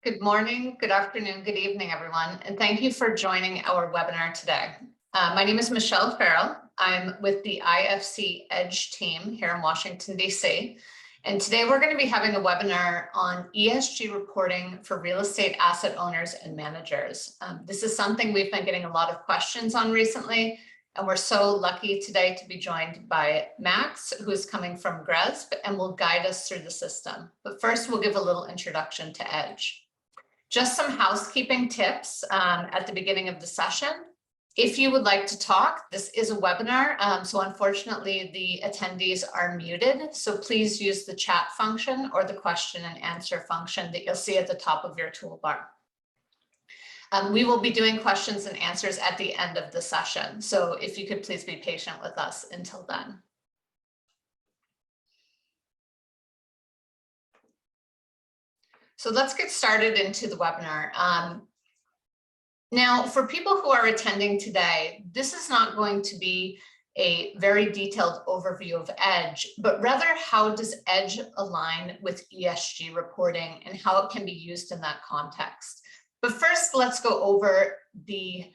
Good morning, good afternoon, good evening, everyone, and thank you for joining our webinar today. My name is Michelle Farrell. I'm with the IFC Edge team here in Washington, D.C. And today we're going to be having a webinar on ESG reporting for real estate asset owners and managers. This is something we've been getting a lot of questions on recently, and we're so lucky today to be joined by Max, who is coming from GRESB and will guide us through the system. But first, we'll give a little introduction to Edge. Just some housekeeping tips at the beginning of the session. If you would like to talk, this is a webinar, so unfortunately the attendees are muted. So please use the chat function or the question and answer function that you'll see at the top of your toolbar. We will be doing questions and answers at the end of the session. So if you could please be patient with us until then. So let's get started into the webinar. Now, for people who are attending today, this is not going to be a very detailed overview of Edge, but rather how does Edge align with ESG reporting and how it can be used in that context. But first, let's go over the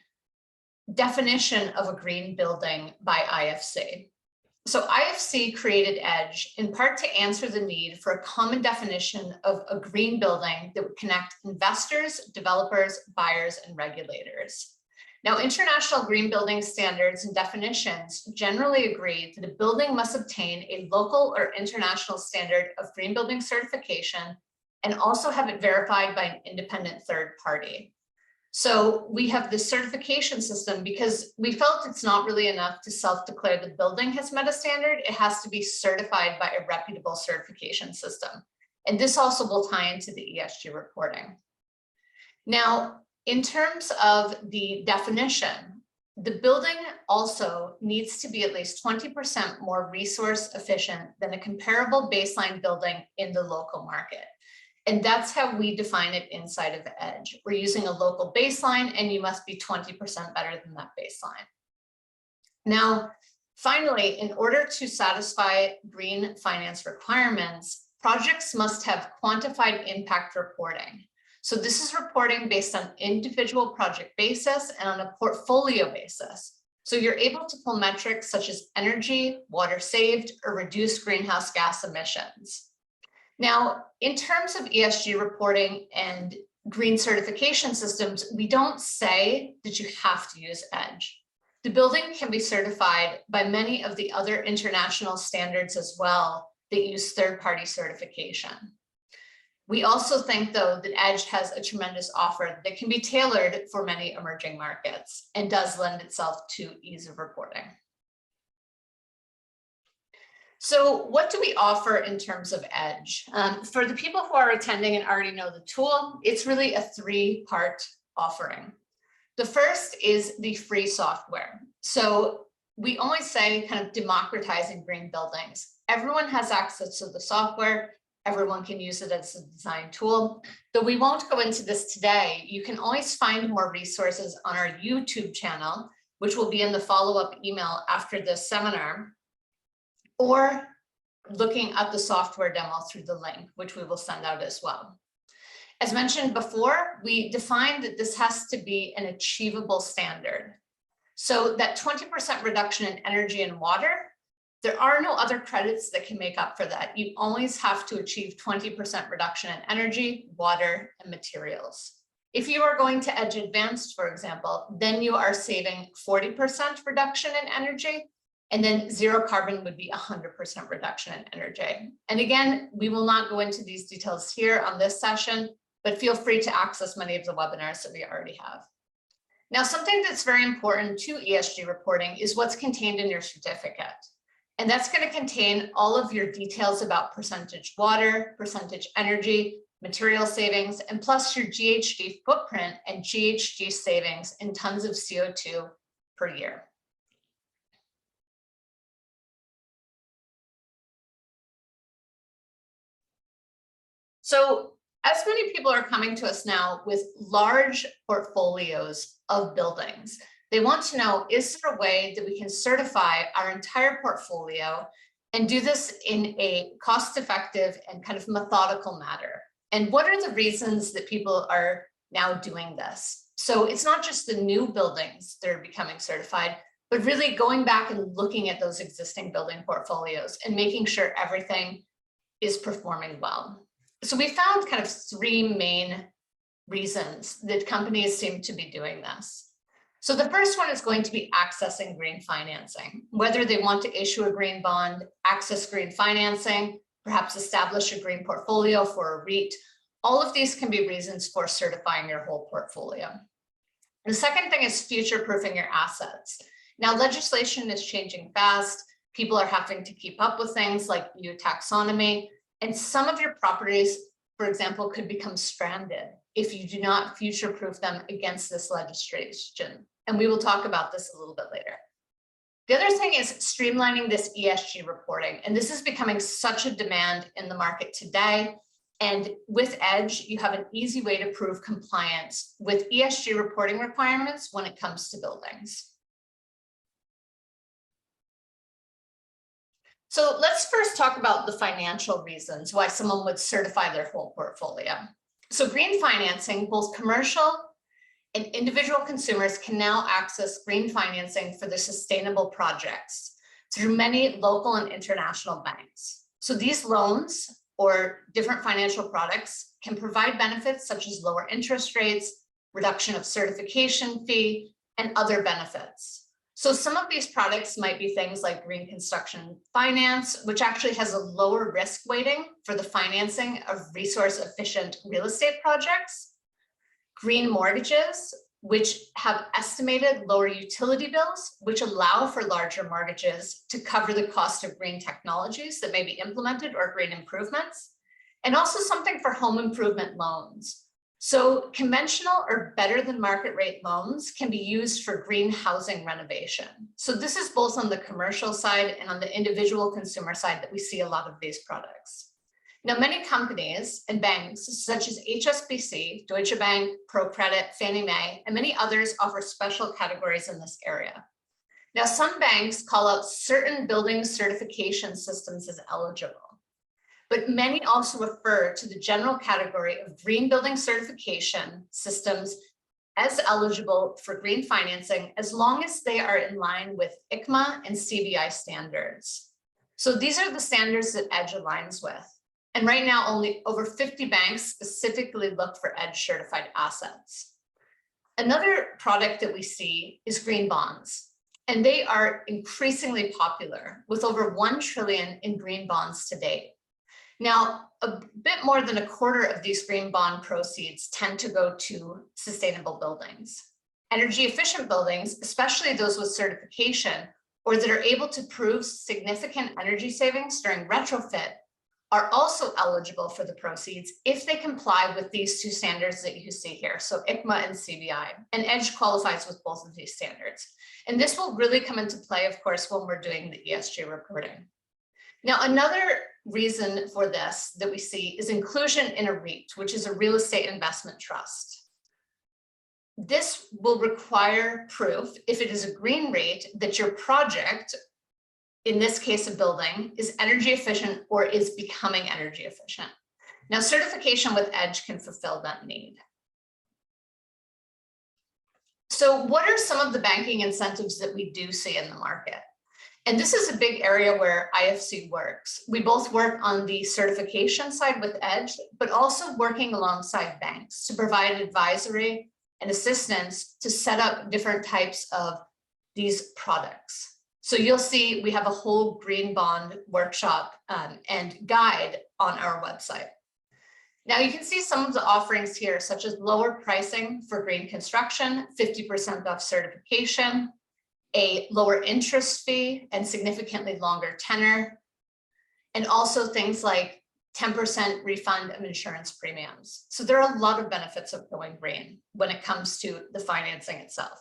definition of a green building by IFC. So IFC created Edge in part to answer the need for a common definition of a green building that would connect investors, developers, buyers, and regulators. Now, international green building standards and definitions generally agree that a building must obtain a local or international standard of green building certification and also have it verified by an independent third party. So we have this certification system because we felt it's not really enough to self-declare the building has met a standard. It has to be certified by a reputable certification system. And this also will tie into the ESG reporting. Now, in terms of the definition, the building also needs to be at least 20% more resource efficient than a comparable baseline building in the local market. And that's how we define it inside of Edge. We're using a local baseline, and you must be 20% better than that baseline. Now, finally, in order to satisfy green finance requirements, projects must have quantified impact reporting. So this is reporting based on individual project basis and on a portfolio basis. So you're able to pull metrics such as energy, water saved, or reduced greenhouse gas emissions. Now, in terms of ESG reporting and green certification systems, we don't say that you have to use Edge. The building can be certified by many of the other international standards as well that use third-party certification. We also think, though, that Edge has a tremendous offer that can be tailored for many emerging markets and does lend itself to ease of reporting. So what do we offer in terms of Edge? For the people who are attending and already know the tool, it's really a three-part offering. The first is the free software. So we always say kind of democratizing green buildings. Everyone has access to the software. Everyone can use it as a design tool. Though we won't go into this today, you can always find more resources on our YouTube channel, which will be in the follow-up email after this seminar, or looking at the software demo through the link, which we will send out as well. As mentioned before, we defined that this has to be an achievable standard. So that 20% reduction in energy and water, there are no other credits that can make up for that. You always have to achieve 20% reduction in energy, water, and materials. If you are going to Edge Advanced, for example, then you are saving 40% reduction in energy, and then zero carbon would be 100% reduction in energy. And again, we will not go into these details here on this session, but feel free to access many of the webinars that we already have. Now, something that's very important to ESG reporting is what's contained in your certificate. And that's going to contain all of your details about percentage water, percentage energy, material savings, and plus your GHG footprint and GHG savings in tons of CO2 per year. So as many people are coming to us now with large portfolios of buildings, they want to know, is there a way that we can certify our entire portfolio and do this in a cost-effective and kind of methodical manner? And what are the reasons that people are now doing this? So it's not just the new buildings that are becoming certified, but really going back and looking at those existing building portfolios and making sure everything is performing well. So we found kind of three main reasons that companies seem to be doing this. So the first one is going to be accessing green financing, whether they want to issue a green bond, access green financing, perhaps establish a green portfolio for a REIT. All of these can be reasons for certifying your whole portfolio. The second thing is future-proofing your assets. Now, legislation is changing fast. People are having to keep up with things like EU taxonomy, and some of your properties, for example, could become stranded if you do not future-proof them against this legislation. And we will talk about this a little bit later. The other thing is streamlining this ESG reporting. And this is becoming such a demand in the market today. And with Edge, you have an easy way to prove compliance with ESG reporting requirements when it comes to buildings. So let's first talk about the financial reasons why someone would certify their whole portfolio. So green financing, both commercial and individual consumers can now access green financing for their sustainable projects through many local and international banks. So these loans or different financial products can provide benefits such as lower interest rates, reduction of certification fee, and other benefits. So some of these products might be things like green construction finance, which actually has a lower risk weighting for the financing of resource efficient real estate projects. Green mortgages, which have estimated lower utility bills, which allow for larger mortgages to cover the cost of green technologies that may be implemented or green improvements, and also something for home improvement loans. So conventional or better than market rate loans can be used for green housing renovation. So this is both on the commercial side and on the individual consumer side that we see a lot of these products. Now, many companies and banks, such as HSBC, Deutsche Bank, ProCredit, Fannie Mae, and many others offer special categories in this area. Now, some banks call out certain building certification systems as eligible, but many also refer to the general category of green building certification systems as eligible for green financing, as long as they are in line with ICMA and CBI standards. So these are the standards that Edge aligns with. And right now, only over 50 banks specifically look for Edge certified assets. Another product that we see is green bonds, and they are increasingly popular with over 1 trillion in green bonds to date. Now, a bit more than a quarter of these green bond proceeds tend to go to sustainable buildings. Energy efficient buildings, especially those with certification or that are able to prove significant energy savings during retrofit, are also eligible for the proceeds if they comply with these two standards that you see here, so ICMA and CBI, and Edge qualifies with both of these standards. And this will really come into play, of course, when we're doing the ESG reporting. Now, another reason for this that we see is inclusion in a REIT, which is a real estate investment trust. This will require proof, if it is a green REIT, that your project, in this case, a building, is energy efficient or is becoming energy efficient. Now, certification with Edge can fulfill that need. So what are some of the banking incentives that we do see in the market? And this is a big area where IFC works. We both work on the certification side with Edge, but also working alongside banks to provide advisory and assistance to set up different types of these products. So you'll see we have a whole green bond workshop and guide on our website. Now you can see some of the offerings here, such as lower pricing for green construction, 50% off certification, a lower interest fee and significantly longer tenor, and also things like 10% refund of insurance premiums. So there are a lot of benefits of going green when it comes to the financing itself.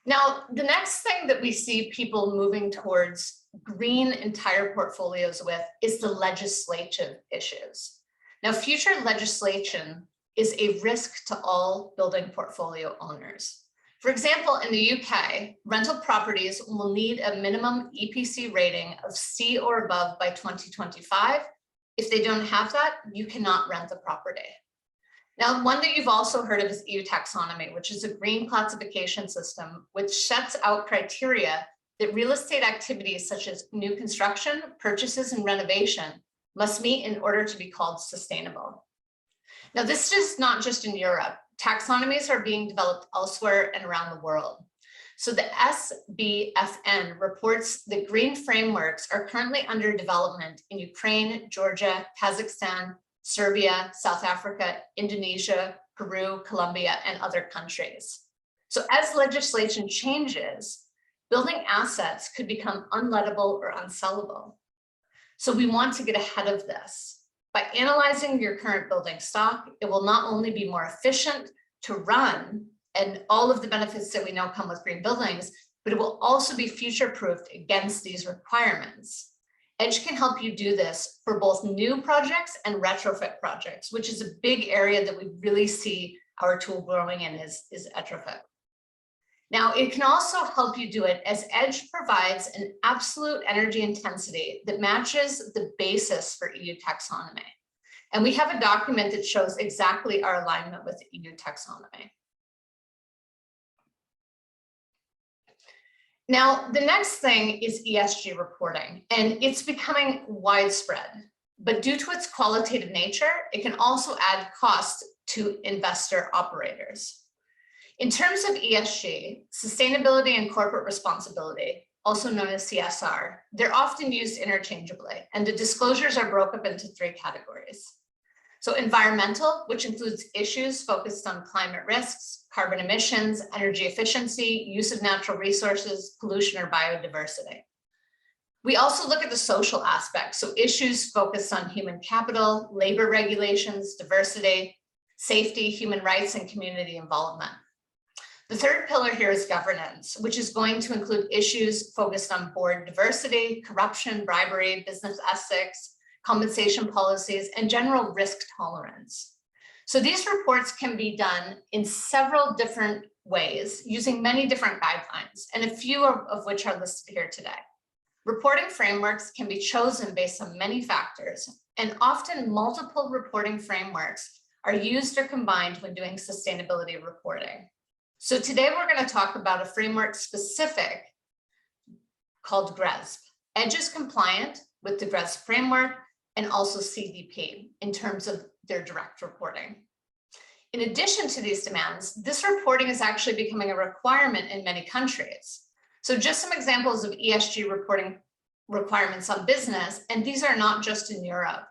Now, the next thing that we see people moving towards green entire portfolios with is the legislative issues. Now, future legislation is a risk to all building portfolio owners. For example, in the UK, rental properties will need a minimum EPC rating of C or above by 2025 If they don't have that, you cannot rent the property. Now, one that you've also heard of is EU taxonomy, which is a green classification system, which sets out criteria that real estate activities such as new construction, purchases, and renovation must meet in order to be called sustainable. Now, this is not just in Europe. Taxonomies are being developed elsewhere and around the world. So the SBFN reports that green frameworks are currently under development in Ukraine, Georgia, Kazakhstan, Serbia, South Africa, Indonesia, Peru, Colombia, and other countries. So as legislation changes, building assets could become unlettable or unsellable. So we want to get ahead of this. By analyzing your current building stock, it will not only be more efficient to run and all of the benefits that we know come with green buildings, but it will also be future-proofed against these requirements. Edge can help you do this for both new projects and retrofit projects, which is a big area that we really see our tool growing in is retrofit. Now, it can also help you do it as Edge provides an absolute energy intensity that matches the basis for EU taxonomy. And we have a document that shows exactly our alignment with EU taxonomy. Now, the next thing is ESG reporting, and it's becoming widespread. But due to its qualitative nature, it can also add cost to investor operators. In terms of ESG, sustainability and corporate responsibility, also known as CSR, they're often used interchangeably, and the disclosures are broken up into 3 categories. So environmental, which includes issues focused on climate risks, carbon emissions, energy efficiency, use of natural resources, pollution, or biodiversity. We also look at the social aspects, so issues focused on human capital, labor regulations, diversity, safety, human rights, and community involvement. The third pillar here is governance, which is going to include issues focused on board diversity, corruption, bribery, business ethics, compensation policies, and general risk tolerance. So these reports can be done in several different ways using many different guidelines, and a few of which are listed here today. Reporting frameworks can be chosen based on many factors, and often multiple reporting frameworks are used or combined when doing sustainability reporting. So today we're going to talk about a framework specific called GRESB. Edge is compliant with the GRESB framework and also CDP in terms of their direct reporting. In addition to these demands, this reporting is actually becoming a requirement in many countries. So just some examples of ESG reporting requirements on business, and these are not just in Europe.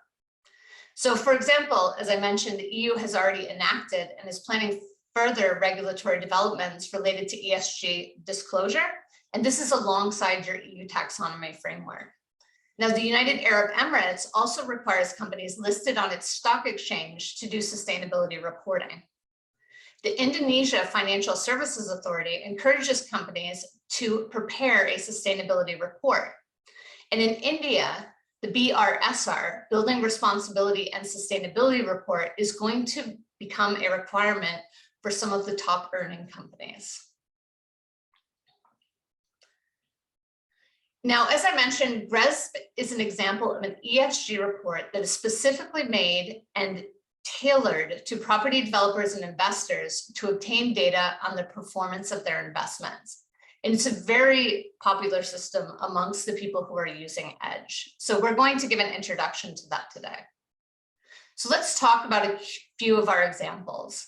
So for example, as I mentioned, the EU has already enacted and is planning further regulatory developments related to ESG disclosure, and this is alongside your EU taxonomy framework. Now, the United Arab Emirates also requires companies listed on its stock exchange to do sustainability reporting. The Indonesia Financial Services Authority encourages companies to prepare a sustainability report. And in India, the BRSR, Building Responsibility and Sustainability Report, is going to become a requirement for some of the top earning companies. Now, as I mentioned, GRESB is an example of an ESG report that is specifically made and tailored to property developers and investors to obtain data on the performance of their investments. And it's a very popular system amongst the people who are using Edge. So we're going to give an introduction to that today. So let's talk about a few of our examples.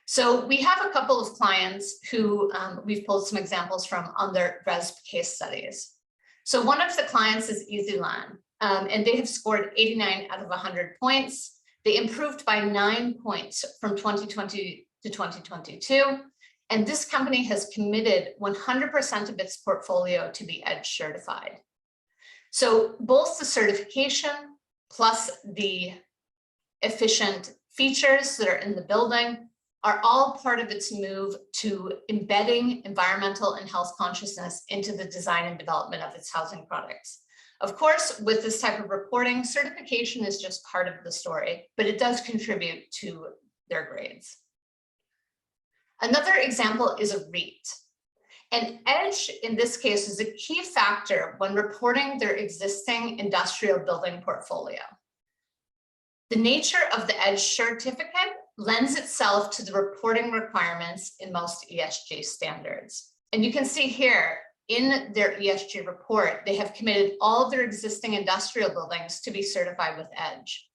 So we have a couple of clients who we've pulled some examples from on their GRESB case studies. So one of the clients is EasyLand, and they have scored 89 out of 100 points. They improved by 9 points from 2020 to 2022. And this company has committed 100% of its portfolio to be Edge certified. So both the certification plus the efficient features that are in the building are all part of its move to embedding environmental and health consciousness into the design and development of its housing products. Of course, with this type of reporting, certification is just part of the story, but it does contribute to their grades. Another example is a REIT. And Edge, in this case, is a key factor when reporting their existing industrial building portfolio. The nature of the EDGE certificate lends itself to the reporting requirements in most ESG standards. And you can see here in their ESG report, they have committed all of their existing industrial buildings to be certified with EDGE.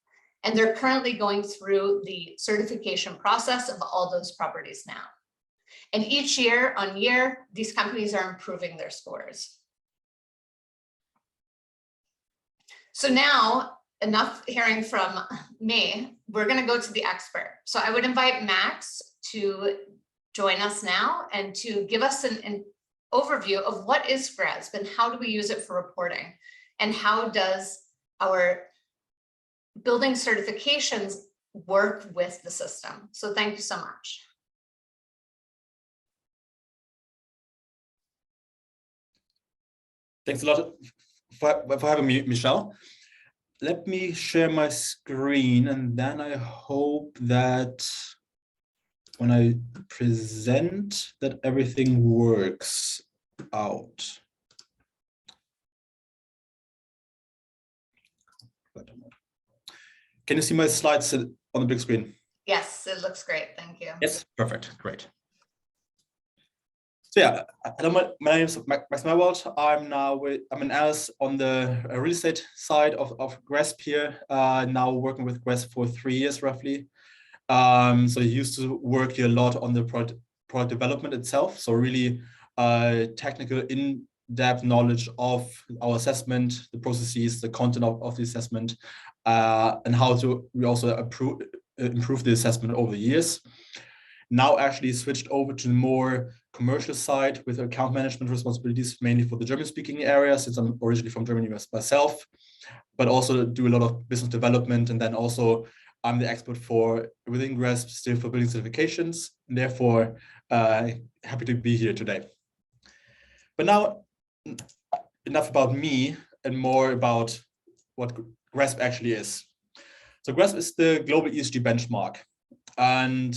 And they're currently going through the certification process of all those properties now. And each year on year, these companies are improving their scores. So now, enough hearing from me, we're going to go to the expert. So I would invite Max to join us now and to give us an overview of what is GRESB and how do we use it for reporting, and how does our building certifications work with the system. So thank you so much. Thanks a lot for having me, Michelle. Let me share my screen, and then I hope that when I present that everything works out. Can you see my slides on the big screen? Yes, it looks great. Thank you. Yes, perfect. Great. So yeah, my name is Max Merwald. I'm an analyst on the real estate side of GRESB here, now working with GRESB for 3 years roughly. So I used to work here a lot on the product development itself. So really technical, in-depth knowledge of our assessment, the processes, the content of the assessment, and how we also improve the assessment over the years. Now actually switched over to the more commercial side with account management responsibilities, mainly for the German-speaking area, since I'm originally from Germany myself, but also do a lot of business development. And then also I'm the expert within GRESB still for building certifications, and therefore happy to be here today. But now enough about me and more about what GRESB actually is. So GRESB is the global ESG benchmark, and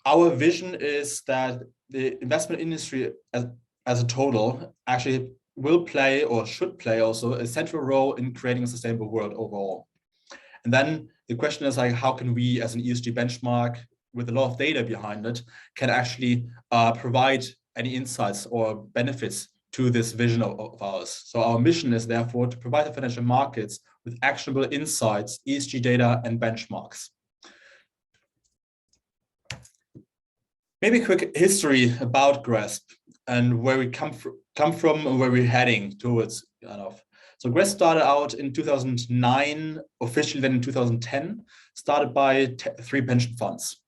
our vision is that the investment industry as a total actually will play, or should play also, a central role in creating a sustainable world overall. And then the question is, like, how can we as an ESG benchmark with a lot of data behind it can actually provide any insights or benefits to this vision of ours. So our mission is therefore to provide the financial markets with actionable insights, ESG data, and benchmarks. Maybe a quick history about GRESB and where we come from and where we're heading towards. So GRESB started out in 2009, officially then in 2010, started by 3 pension funds.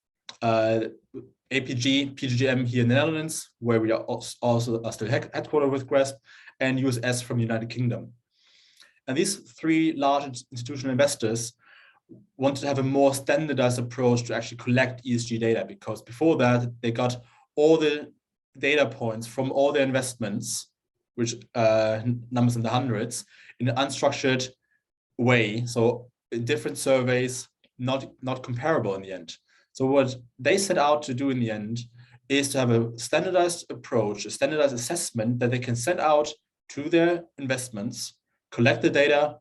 APG, PGGM here in the Netherlands, where we are also still headquartered with GRESB, and USS from the United Kingdom. And these 3 large institutional investors wanted to have a more standardized approach to actually collect ESG data, because before that they got all the data points from all their investments, which numbers in the hundreds, in an unstructured way. So different surveys, not comparable in the end. So what they set out to do in the end is to have a standardized approach, a standardized assessment that they can send out to their investments, collect the data,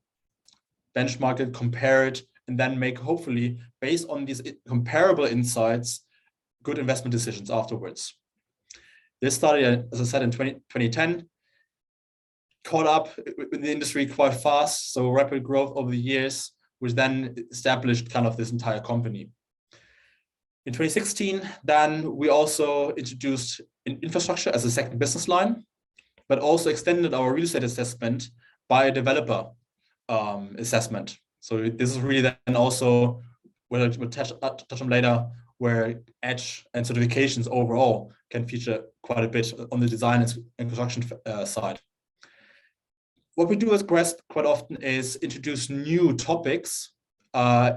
benchmark it, compare it, and then make, hopefully, based on these comparable insights, good investment decisions afterwards. This started, as I said, in 2010, caught up in the industry quite fast, so rapid growth over the years, which then established kind of this entire company. In 2016, then we also introduced infrastructure as a second business line, but also extended our real estate assessment by a developer assessment. So this is really then also, we'll touch on later, where EDGE and certifications overall can feature quite a bit on the design and construction side. What we do as GRESB quite often is introduce new topics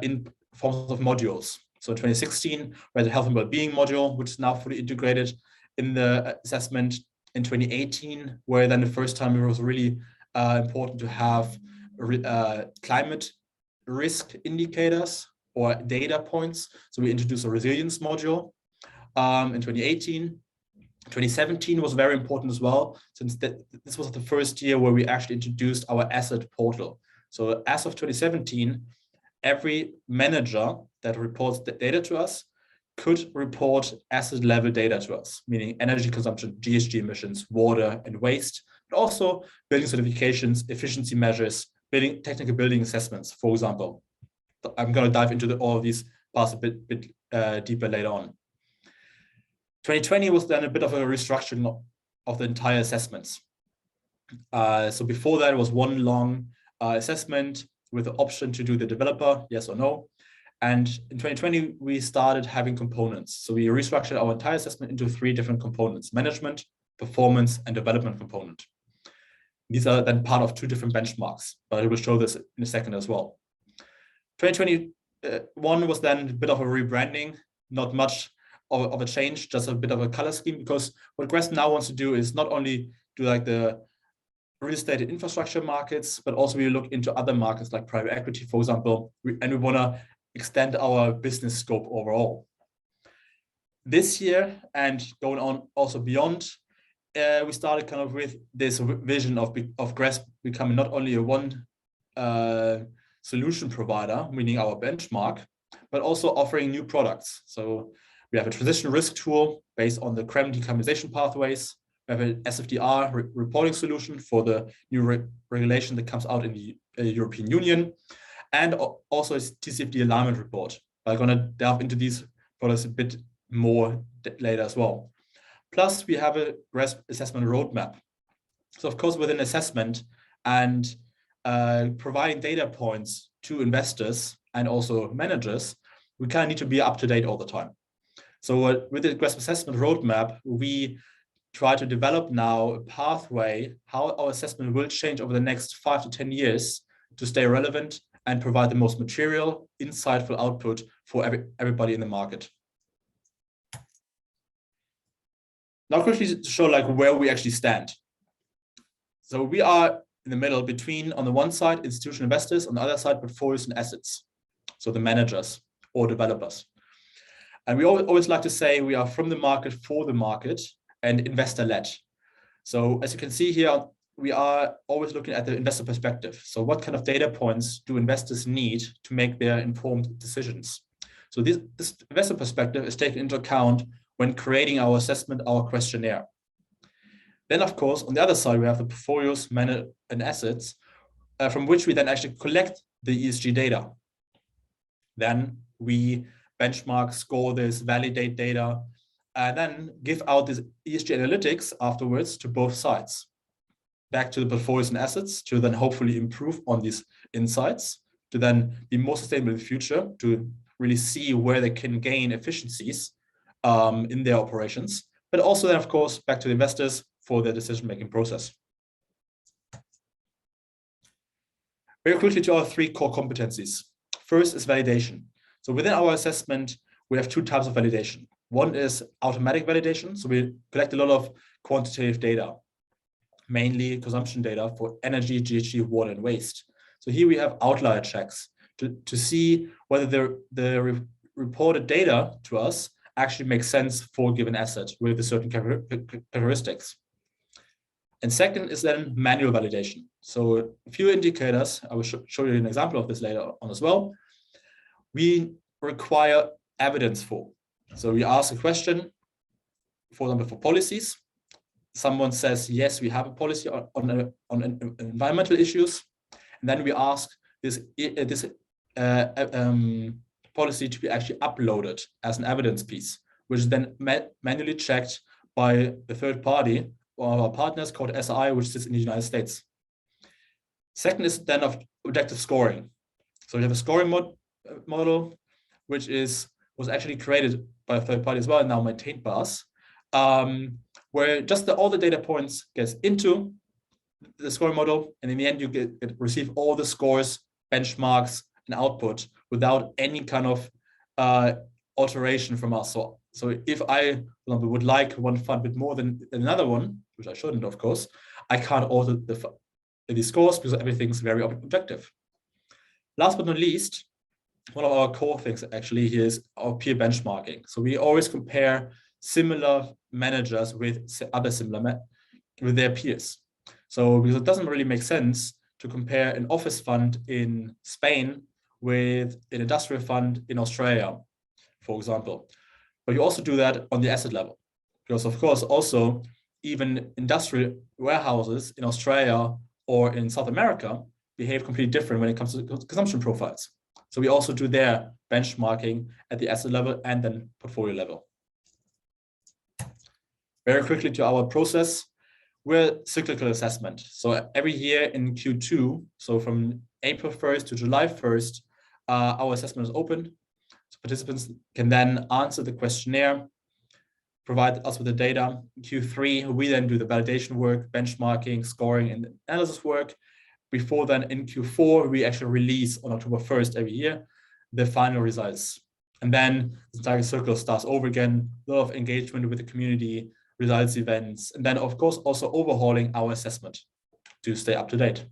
in forms of modules. So in 2016, we had the health and well-being module, which is now fully integrated in the assessment. In 2018, where then the first time it was really important to have climate risk indicators or data points. So we introduced a resilience module in 2018. 2017 was very important as well, since this was the first year where we actually introduced our asset portal. So as of 2017, every manager that reports the data to us could report asset level data to us, meaning energy consumption, GHG emissions, water and waste, but also building certifications, efficiency measures, technical building assessments, for example. I'm going to dive into all of these parts a bit deeper later on. 2020 was then a bit of a restructuring of the entire assessments. So before that, it was one long assessment with the option to do the developer, yes or no. And in 2020, we started having components. So we restructured our entire assessment into 3 different components: management, performance, and development component. These are then part of 2 different benchmarks, but I will show this in a second as well. 2021 was then a bit of a rebranding, not much of a change, just a bit of a color scheme, because what GRESB now wants to do is not only do like the real estate and infrastructure markets, but also we look into other markets like private equity, for example, and we want to extend our business scope overall. This year and going on also beyond, we started kind of with this vision of GRESB becoming not only a one solution provider, meaning our benchmark, but also offering new products. So we have a transition risk tool based on the CRREM decarbonization pathways. We have an SFDR reporting solution for the new regulation that comes out in the European Union, and also a TCFD alignment report. I'm going to delve into these products a bit more later as well. Plus, we have a GRESB assessment roadmap. So of course, within assessment and providing data points to investors and also managers, we kind of need to be up to date all the time. So with the GRESB assessment roadmap, we try to develop now a pathway how our assessment will change over the next 5 to 10 years to stay relevant and provide the most material, insightful output for everybody in the market. Now quickly to show like where we actually stand. So we are in the middle between, on the one side, institutional investors, on the other side, portfolios and assets. So the managers or developers. And we always like to say we are from the market for the market and investor-led. So as you can see here, we are always looking at the investor perspective. So what kind of data points do investors need to make their informed decisions? So this investor perspective is taken into account when creating our assessment, our questionnaire. Then, of course, on the other side, we have the portfolios, and assets, from which we then actually collect the ESG data. Then we benchmark, score this, validate data, and then give out this ESG analytics afterwards to both sides. Back to the portfolios and assets to then hopefully improve on these insights, to then be more sustainable in the future, to really see where they can gain efficiencies in their operations, but also then, of course, back to the investors for their decision-making process. Very quickly to our 3 core competencies. First is validation. So within our assessment, we have 2 types of validation. One is automatic validation. So we collect a lot of quantitative data, mainly consumption data for energy, GHG, water, and waste. So here we have outlier checks to see whether the reported data to us actually makes sense for a given asset with a certain characteristics. And second is then manual validation. So a few indicators, I will show you an example of this later on as well. We require evidence for. So we ask a question, for example, for policies. Someone says, yes, we have a policy on environmental issues. And then we ask this policy to be actually uploaded as an evidence piece, which is then manually checked by the third party or our partners called SI, which sits in the United States. Second is then of objective scoring. So we have a scoring model, which was actually created by a third party as well and now maintained by us, where just all the data points gets into the scoring model, and in the end you receive all the scores, benchmarks, and output without any kind of alteration from us. So if I, for example, would like one fund a bit more than another one, which I shouldn't, of course, I can't alter the scores because everything's very objective. Last but not least, one of our core things actually here is our peer benchmarking. So we always compare similar managers with other similar with their peers. So because it doesn't really make sense to compare an office fund in Spain with an industrial fund in Australia, for example. But you also do that on the asset level, because of course also even industrial warehouses in Australia or in South America behave completely different when it comes to consumption profiles. So we also do their benchmarking at the asset level and then portfolio level. Very quickly to our process, we're cyclical assessment. So every year in Q2, so from April 1st to July 1st, our assessment is open. So participants can then answer the questionnaire, provide us with the data. In Q3, we then do the validation work, benchmarking, scoring, and analysis work. Before then, in Q4, we actually release on October 1st every year the final results. And then the entire circle starts over again, a lot of engagement with the community, results events, and then of course also overhauling our assessment to stay up to date.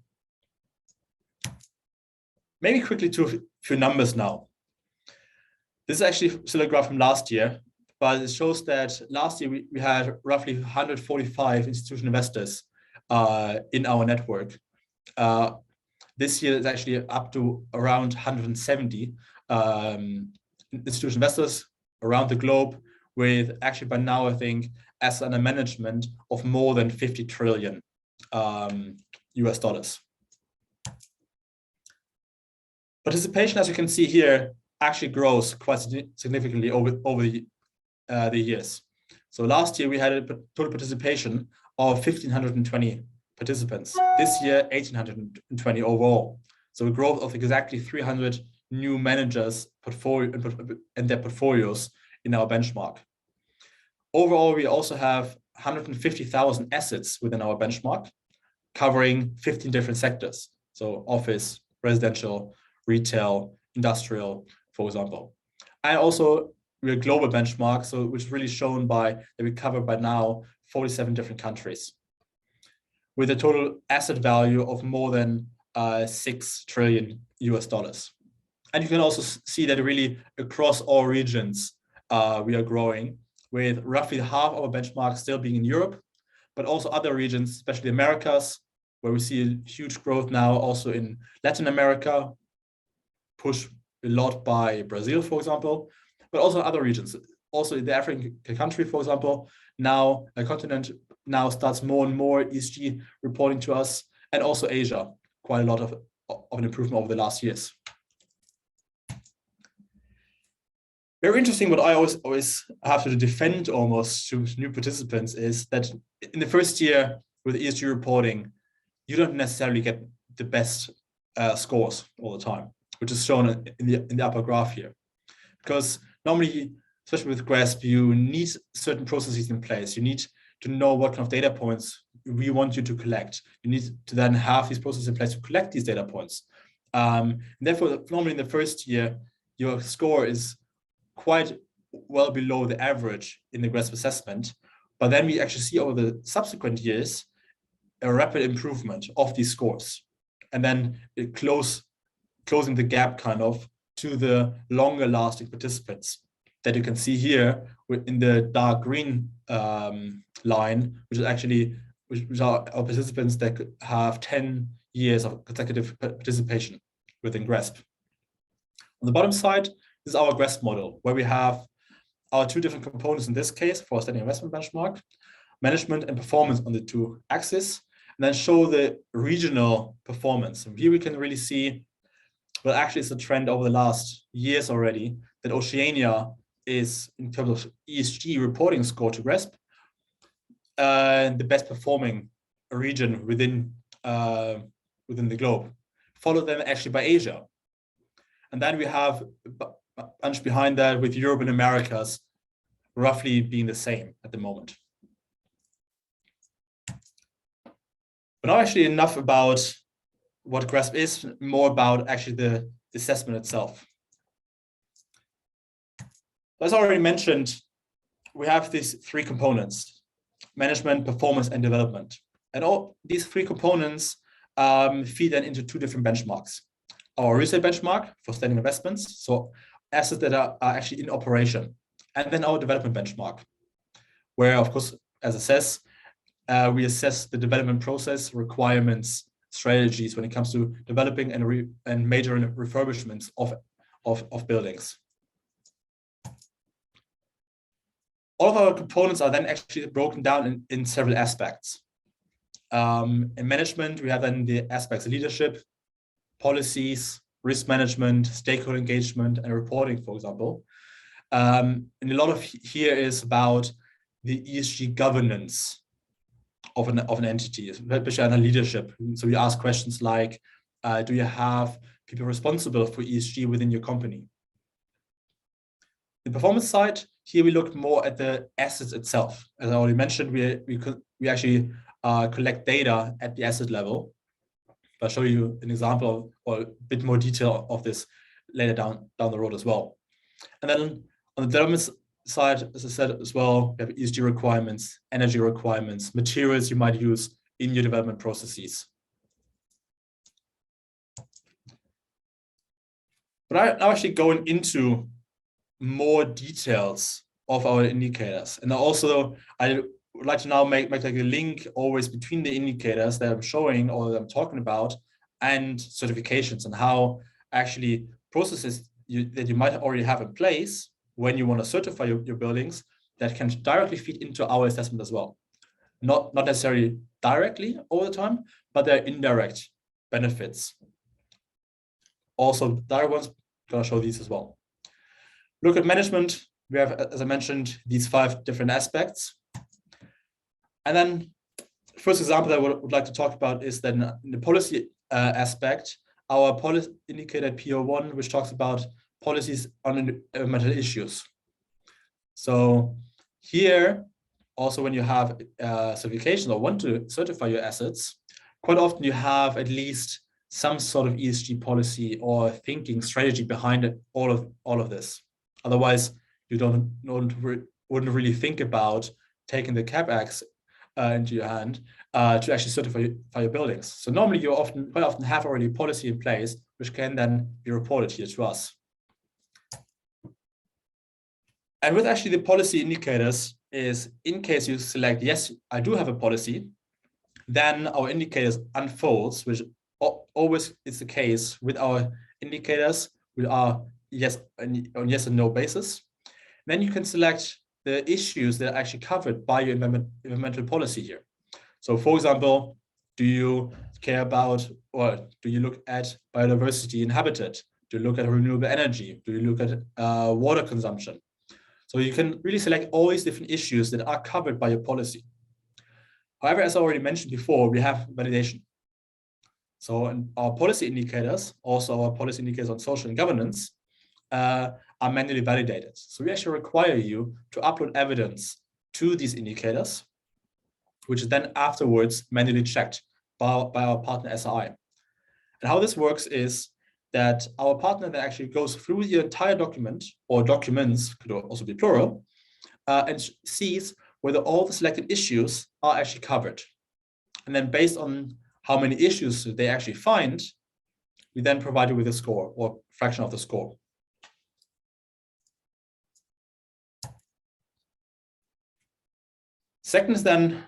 Maybe quickly to a few numbers now. This is actually still a graph from last year, but it shows that last year we had roughly 145 institutional investors in our network. This year it's actually up to around 170 institutional investors around the globe, with actually by now I think assets under management of more than 50 trillion US dollars. Participation, as you can see here, actually grows quite significantly over the years. So last year we had a total participation of 1,520 participants. This year, 1,820 overall. So a growth of exactly 300 new managers and their portfolios in our benchmark. Overall, we also have 150,000 assets within our benchmark, covering 15 different sectors. So office, residential, retail, industrial, for example. And also we're a global benchmark, so which is really shown by that we cover by now 47 different countries, with a total asset value of more than 6 trillion US dollars. And you can also see that really across all regions we are growing, with roughly half of our benchmark still being in Europe, but also other regions, especially Americas, where we see a huge growth now, also in Latin America, pushed a lot by Brazil, for example, but also other regions. Also in the African country, for example, now a continent now starts more and more ESG reporting to us, and also Asia, quite a lot of an improvement over the last years. Very interesting, what I always have to defend almost to new participants is that in the first year with ESG reporting, you don't necessarily get the best scores all the time, which is shown in the upper graph here. Because normally, especially with GRESB, you need certain processes in place. You need to know what kind of data points we want you to collect. You need to then have these processes in place to collect these data points. And therefore, normally in the first year, your score is quite well below the average in the GRESB assessment. But then we actually see over the subsequent years a rapid improvement of these scores, and then it closing the gap kind of to the longer lasting participants that you can see here in the dark green line, which is actually which are our participants that have 10 years of consecutive participation within GRESB. On the bottom side is our GRESB model, where we have our two different components in this case for standing investment benchmark, management and performance on the two axes, and then show the regional performance. And here we can really see, well, actually it's a trend over the last years already, that Oceania is, in terms of ESG reporting score to GRESB, the best performing region within the globe, followed then actually by Asia. And then we have a bunch behind that with Europe and Americas roughly being the same at the moment. But now actually enough about what GRESB is, more about actually the assessment itself. As already mentioned, we have these three components: management, performance, and development. And all these three components feed then into two different benchmarks. Our real estate benchmark for standing investments, so assets that are actually in operation. And then our development benchmark, where, of course, as it says, we assess the development process, requirements, strategies when it comes to developing and major refurbishments of buildings. All of our components are then actually broken down in several aspects. In management, we have then the aspects of leadership, policies, risk management, stakeholder engagement, and reporting, for example. And a lot of here is about the ESG governance of an entity, especially under leadership. So we ask questions like, do you have people responsible for ESG within your company? The performance side, here we look more at the assets itself. As I already mentioned, we actually collect data at the asset level. I'll show you an example or a bit more detail of this later down the road as well. And then on the development side, as I said as well, we have ESG requirements, energy requirements, materials you might use in your development processes. But I'm now actually going into more details of our indicators. And also, I would like to now make like a link always between the indicators that I'm showing or that I'm talking about and certifications, and how actually processes that you might already have in place when you want to certify your buildings that can directly feed into our assessment as well. Not necessarily directly all the time, but they're indirect benefits. Also, direct ones, I'm going to show these as well. Look at management. We have, as I mentioned, these 5 different aspects. And then first example that I would like to talk about is then in the policy aspect, our policy indicator PO1, which talks about policies on environmental issues. So here, also when you have certification or want to certify your assets, quite often you have at least some sort of ESG policy or thinking strategy behind it, all of this. Otherwise, you wouldn't really think about taking the CapEx into your hand to actually certify your buildings. So normally you quite often have already a policy in place, which can then be reported here to us. And with actually the policy indicators is, in case you select, yes, I do have a policy, then our indicators unfolds, which always is the case with our indicators, with our yes and no basis. Then you can select the issues that are actually covered by your environmental policy here. So for example, do you care about, or do you look at biodiversity and habitat? Do you look at renewable energy? Do you look at water consumption? So you can really select all these different issues that are covered by your policy. However, as I already mentioned before, we have validation. So in our policy indicators, also our policy indicators on social and governance, are manually validated. So we actually require you to upload evidence to these indicators, which is then afterwards manually checked by our partner SRI. And how this works is that our partner then actually goes through the entire document, or documents, could also be plural, and sees whether all the selected issues are actually covered. And then based on how many issues they actually find, we then provide you with a score or fraction of the score. Second is then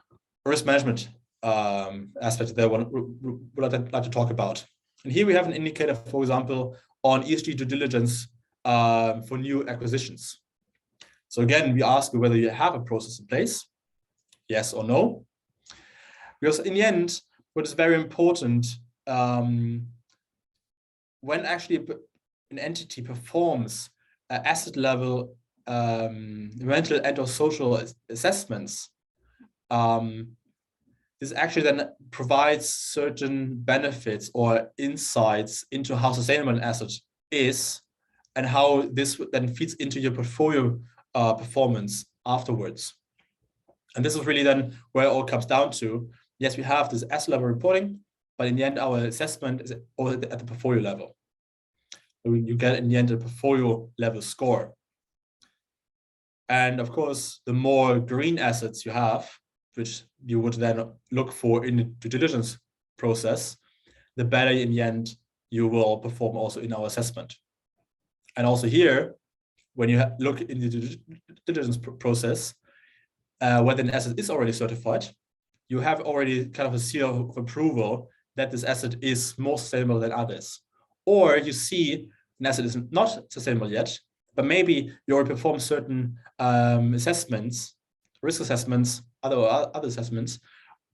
risk management aspect that I would like to talk about. And here we have an indicator, for example, on ESG due diligence for new acquisitions. So again, we ask you whether you have a process in place, yes or no. Because in the end, what is very important, when actually an entity performs asset level environmental and or social assessments, this actually then provides certain benefits or insights into how sustainable an asset is and how this then feeds into your portfolio performance afterwards. And this is really then where it all comes down to. Yes, we have this asset level reporting, but in the end, our assessment is at the portfolio level. So you get in the end a portfolio level score. And of course, the more green assets you have, which you would then look for in the due diligence process, the better in the end you will perform also in our assessment. And also here, when you look in the due diligence process, whether an asset is already certified, you have already kind of a seal of approval that this asset is more sustainable than others. Or you see an asset is not sustainable yet, but maybe you already perform certain assessments, risk assessments, other assessments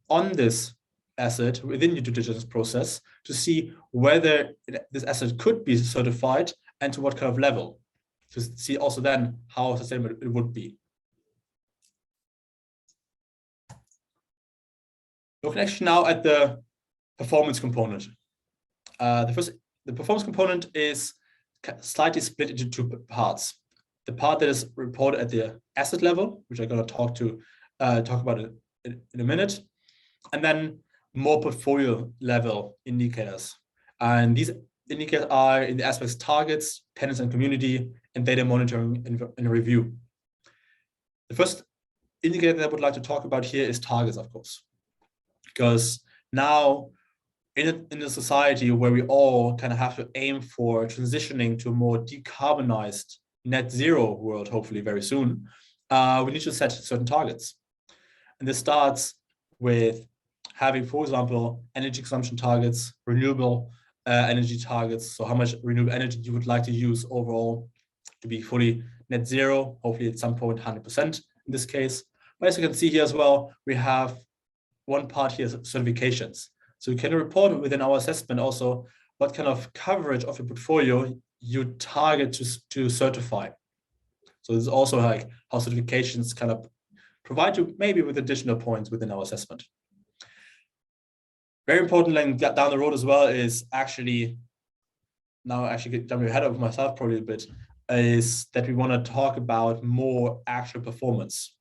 on this asset within your due diligence process to see whether this asset could be certified and to what kind of level, to see also then how sustainable it would be. Looking actually now at the performance component. The performance component is slightly split into two parts. The part that is reported at the asset level, which I'm going to talk about in a minute, and then more portfolio level indicators. And these indicators are in the aspects targets, tenants and community, and data monitoring and review. The first indicator that I would like to talk about here is targets, of course, because now in a society where we all kind of have to aim for transitioning to a more decarbonized net zero world, hopefully very soon, we need to set certain targets. And this starts with having, for example, energy consumption targets, renewable energy targets. So how much renewable energy you would like to use overall to be fully net zero, hopefully at some point 100% in this case. But as you can see here as well, we have one part here, certifications. So you can report within our assessment also what kind of coverage of your portfolio you target to certify. So this is also like how certifications kind of provide you maybe with additional points within our assessment. Very important thing down the road as well is actually, now actually jumping ahead of myself probably a bit, is that we want to talk about more actual performance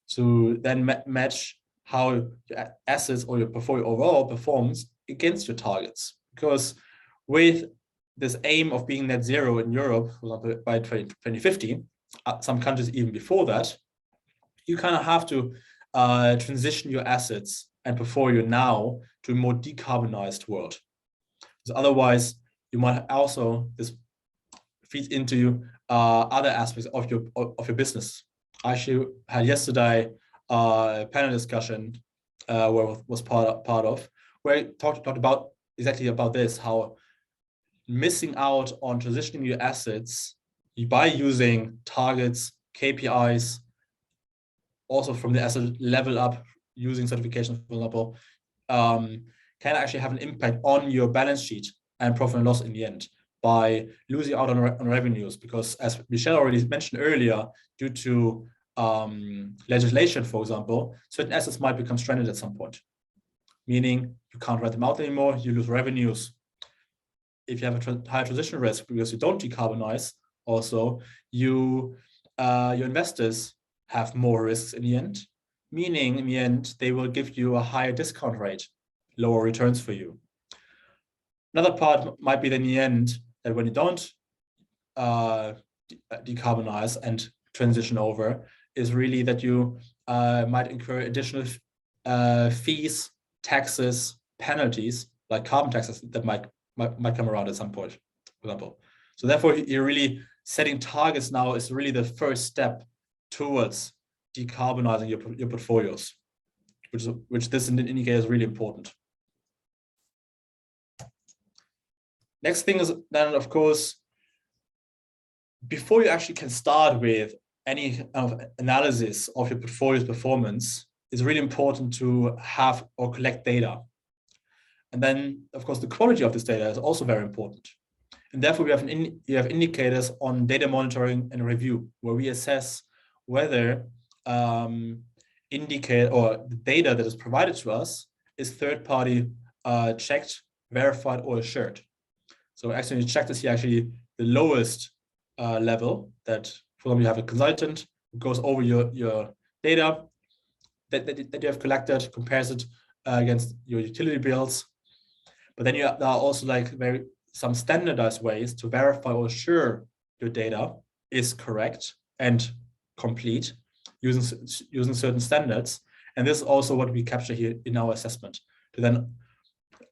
to then match how your assets or your portfolio overall performs against your targets. Because with this aim of being net zero in Europe, for example, by 2050, some countries even before that, you kind of have to transition your assets and portfolio now to a more decarbonized world. Because otherwise, you might also, this feeds into other aspects of your business. I actually had yesterday a panel discussion where I was part of, where I talked about exactly about this, how missing out on transitioning your assets by using targets, KPIs, also from the asset level up, using certifications, for example, can actually have an impact on your balance sheet and profit and loss in the end by losing out on revenues. Because as Michelle already mentioned earlier, due to legislation, for example, certain assets might become stranded at some point, meaning you can't rent them out anymore, you lose revenues. If you have a higher transition risk because you don't decarbonize, also, your investors have more risks in the end, meaning in the end, they will give you a higher discount rate, lower returns for you. Another part might be then in the end that when you don't decarbonize and transition over, is really that you might incur additional fees, taxes, penalties, like carbon taxes that might come around at some point, for example. So therefore, you're really setting targets now is really the first step towards decarbonizing your portfolios, which this indicator is really important. Next thing is then, of course, before you actually can start with any kind of analysis of your portfolio's performance, it's really important to have or collect data. And then, of course, the quality of this data is also very important. And therefore, we have indicators on data monitoring and review, where we assess whether indicate or the data that is provided to us is third-party checked, verified, or assured. So actually, checked is here actually the lowest level that, for example, you have a consultant who goes over your data that you have collected, compares it against your utility bills. But then there are also like some standardized ways to verify or assure your data is correct and complete using certain standards. And this is also what we capture here in our assessment. To then,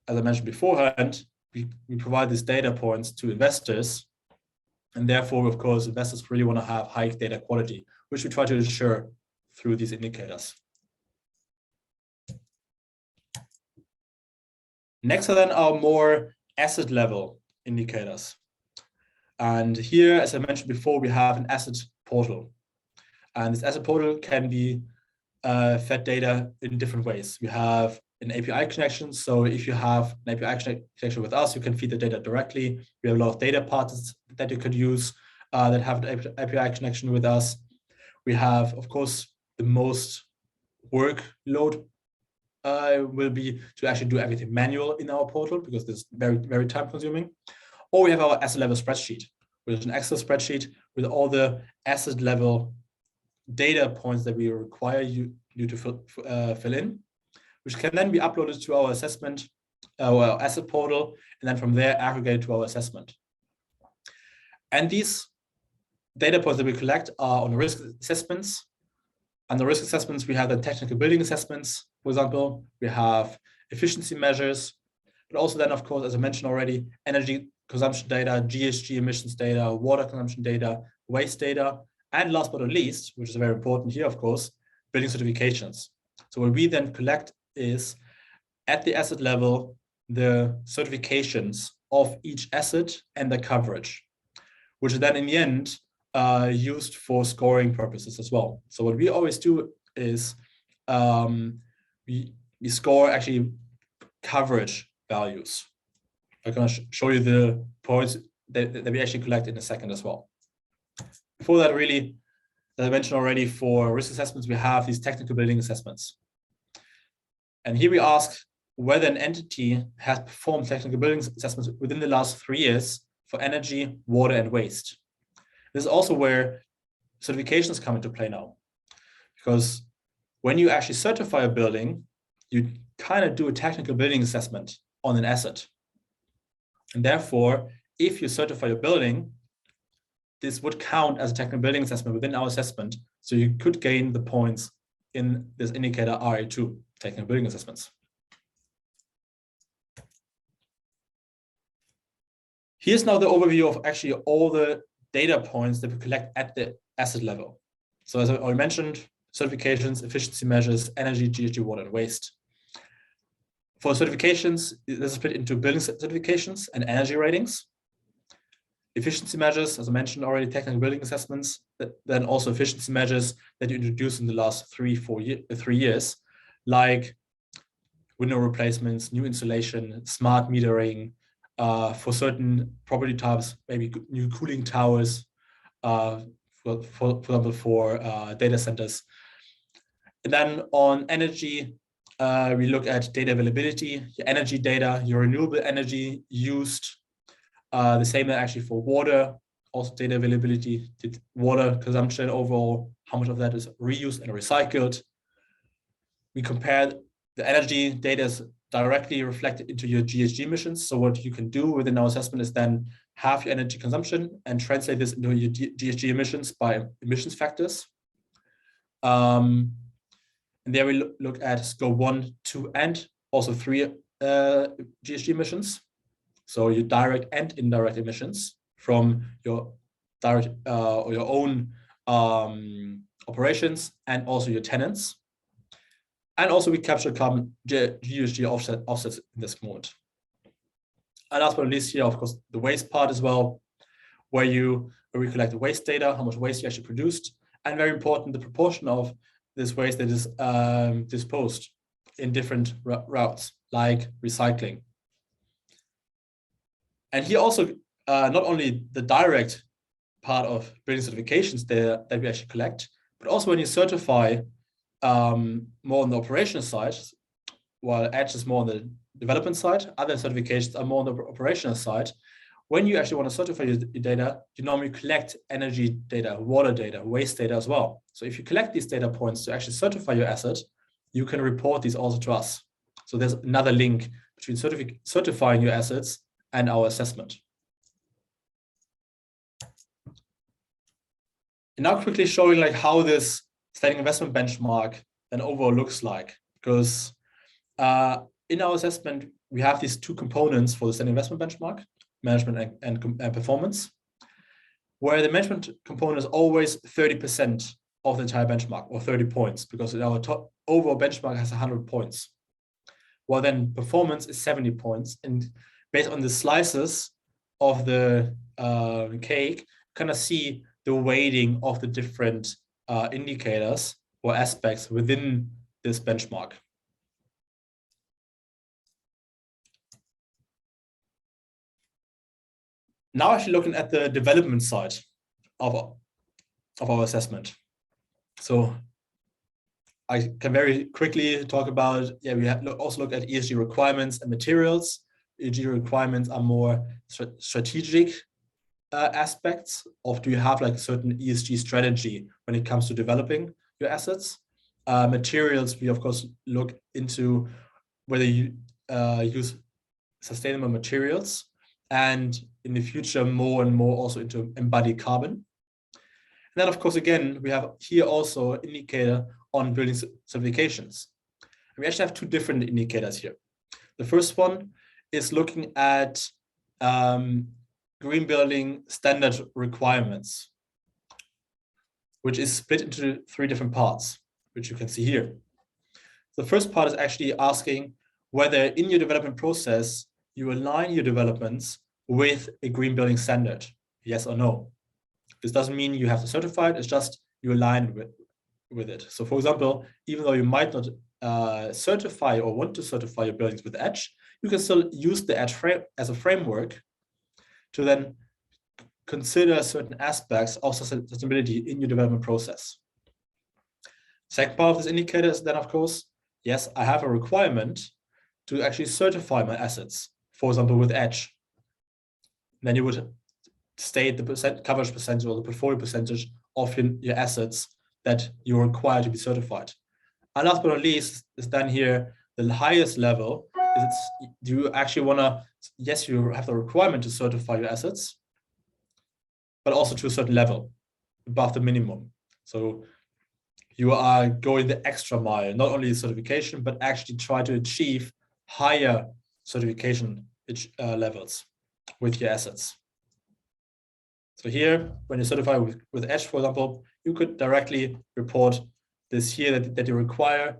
as I mentioned beforehand, we provide these data points to investors. And therefore, of course, investors really want to have high data quality, which we try to ensure through these indicators. Next are then our more asset level indicators. And here, as I mentioned before, we have an asset portal. And this asset portal can be fed data in different ways. We have an API connection. So if you have an API connection with us, you can feed the data directly. We have a lot of data partners that you could use that have an API connection with us. We have, of course, the most workload will be to actually do everything manual in our portal because this is very, very time consuming. Or we have our asset level spreadsheet, which is an Excel spreadsheet with all the asset level data points that we require you to fill in, which can then be uploaded to our assessment, our asset portal, and then from there aggregated to our assessment. And these data points that we collect are on risk assessments. And the risk assessments, we have the technical building assessments, for example, we have efficiency measures, but also then, of course, as I mentioned already, energy consumption data, GHG emissions data, water consumption data, waste data, and last but not least, which is very important here, of course, building certifications. So what we then collect is at the asset level, the certifications of each asset and the coverage, which is then in the end used for scoring purposes as well. So what we always do is we score actually coverage values. I'm going to show you the points that we actually collect in a second as well. Before that, really, as I mentioned already, for risk assessments, we have these technical building assessments. And here we ask whether an entity has performed technical building assessments within the last 3 years for energy, water, and waste. This is also where certifications come into play now. Because when you actually certify a building, you kind of do a technical building assessment on an asset. And therefore, if you certify a building, this would count as a technical building assessment within our assessment. So you could gain the points in this indicator RA2, technical building assessments. Here's now the overview of actually all the data points that we collect at the asset level. So as I already mentioned, certifications, efficiency measures, energy, GHG, water, and waste. For certifications, this is split into building certifications and energy ratings. Efficiency measures, as I mentioned already, technical building assessments, then also efficiency measures that you introduced in the last 3 years, like window replacements, new insulation, smart metering, for certain property types, maybe new cooling towers, for example, for data centers. And then on energy, we look at data availability, your energy data, your renewable energy used. The same actually for water, also data availability, water consumption overall, how much of that is reused and recycled. We compare the energy data is directly reflected into your GHG emissions. So what you can do within our assessment is then have your energy consumption and translate this into your GHG emissions by emissions factors. And there we look at scope 1, 2, and also 3 GHG emissions. So your direct and indirect emissions from your direct or your own operations and also your tenants. And also we capture carbon GHG offsets in this moment. And last but not least here, of course, the waste part as well, where we collect the waste data, how much waste you actually produced, and very important, the proportion of this waste that is disposed in different routes, like recycling. And here also, not only the direct part of building certifications there that we actually collect, but also when you certify more on the operational side, while Edge is more on the development side, other certifications are more on the operational side. When you actually want to certify your data, you normally collect energy data, water data, waste data as well. So if you collect these data points to actually certify your asset, you can report these also to us. So there's another link between certifying your assets and our assessment. And now quickly showing like how this standing investment benchmark then overall looks like, because in our assessment, we have these 2 components for the standing investment benchmark, management and performance, where the management component is always 30% of the entire benchmark, or 30 points, because our overall benchmark has 100 points. well, then performance is 70 points. And based on the slices of the cake, kind of see the weighting of the different indicators or aspects within this benchmark. Now actually looking at the development side of our assessment. So I can very quickly talk about, we also look at ESG requirements and materials. ESG requirements are more strategic aspects of, do you have like a certain ESG strategy when it comes to developing your assets? Materials, we of course look into whether you use sustainable materials, and in the future more and more also into embodied carbon. And then of course, again, we have here also an indicator on building certifications. And we actually have two different indicators here. The first one is looking at green building standard requirements, which is split into 3 different parts, which you can see here. The first part is actually asking whether in your development process, you align your developments with a green building standard, yes or no. This doesn't mean you have to certify it, it's just you align with it. So for example, even though you might not certify or want to certify your buildings with Edge, you can still use the Edge as a framework to then consider certain aspects of sustainability in your development process. Second part of this indicator is then, of course, yes, I have a requirement to actually certify my assets, for example, with Edge. Then you would state the coverage percentage or the portfolio percentage of your assets that you require to be certified. And last but not least is then here, the highest level is, do you actually want to, yes, you have the requirement to certify your assets, but also to a certain level above the minimum. So you are going the extra mile, not only certification, but actually try to achieve higher certification levels with your assets. So here, when you certify with Edge, for example, you could directly report this here that you require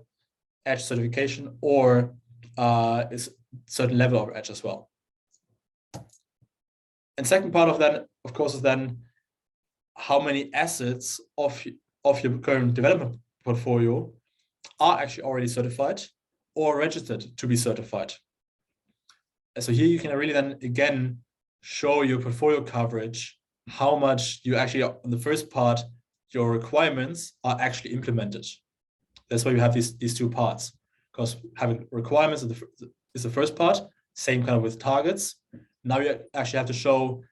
Edge certification or is certain level of Edge as well. And second part of that, of course, is then how many assets of your current development portfolio are actually already certified or registered to be certified. And so here you can really then again show your portfolio coverage, how much you actually, on the first part, your requirements are actually implemented. That's why you have these 2 parts, because having requirements is the first part, same kind of with targets. Now you actually have to show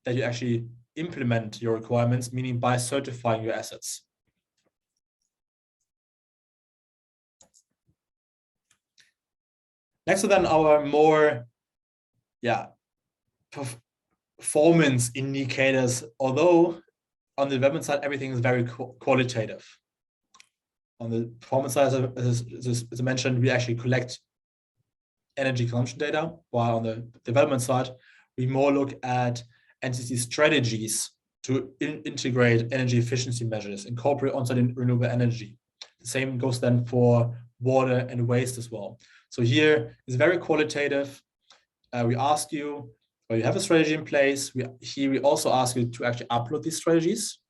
that you actually implement your requirements, meaning by certifying your assets. Next to then our more, performance indicators, although on the development side, everything is very qualitative. On the performance side, as I mentioned, we actually collect energy consumption data, while on the development side, we more look at entity strategies to integrate energy efficiency measures, incorporate on-site renewable energy. The same goes then for water and waste as well. So here is very qualitative. We ask you, well, you have a strategy in place. We also ask you to actually upload these strategies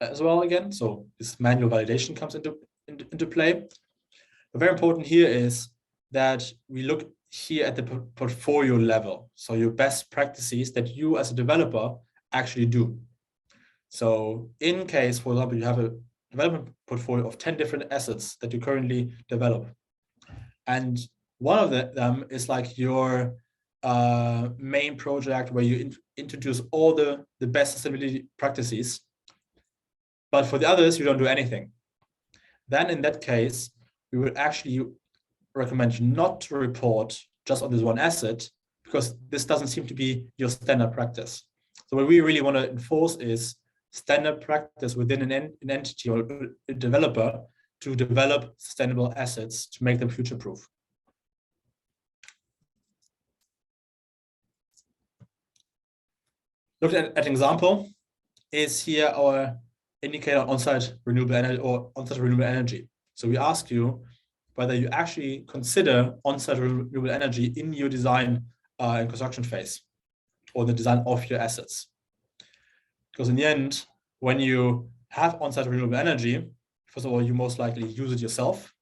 as well again. So this manual validation comes into play. But very important here is that we look here at the portfolio level. So your best practices that you as a developer actually do. So in case, for example, you have a development portfolio of 10 different assets that you currently develop. And one of them is like your main project where you introduce all the best sustainability practices, but for the others, you don't do anything. Then in that case, we would actually recommend you not to report just on this one asset, because this doesn't seem to be your standard practice. So what we really want to enforce is standard practice within an entity or a developer to develop sustainable assets to make them future-proof. Looking at an example is here our indicator on-site renewable energy or on-site renewable energy. So we ask you, whether you actually consider on-site renewable energy in your design and construction phase, or the design of your assets. Because in the end, when you have on-site renewable energy, first of all, you most likely use it yourself,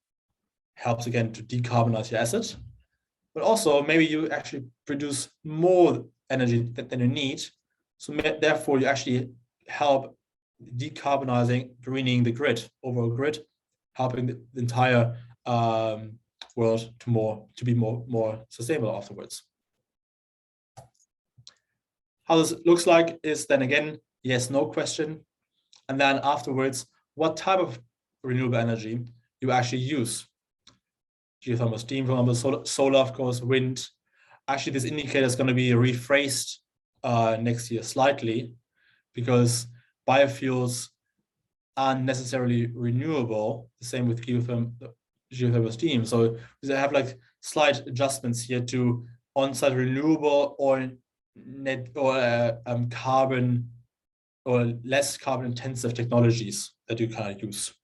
helps again to decarbonize your asset, but also maybe you actually produce more energy than you need. So therefore you actually help decarbonizing, greening the grid, overall grid, helping the entire world to be more sustainable afterwards. How this looks like is then again, yes, no question. And then afterwards, what type of renewable energy you actually use. Geothermal, steam, for example, solar, of course, wind. Actually, this indicator is going to be rephrased next year slightly, because biofuels aren't necessarily renewable. The same with geothermal steam. So we have like slight adjustments here to on-site renewable or net or carbon or less carbon intensive technologies that you can use.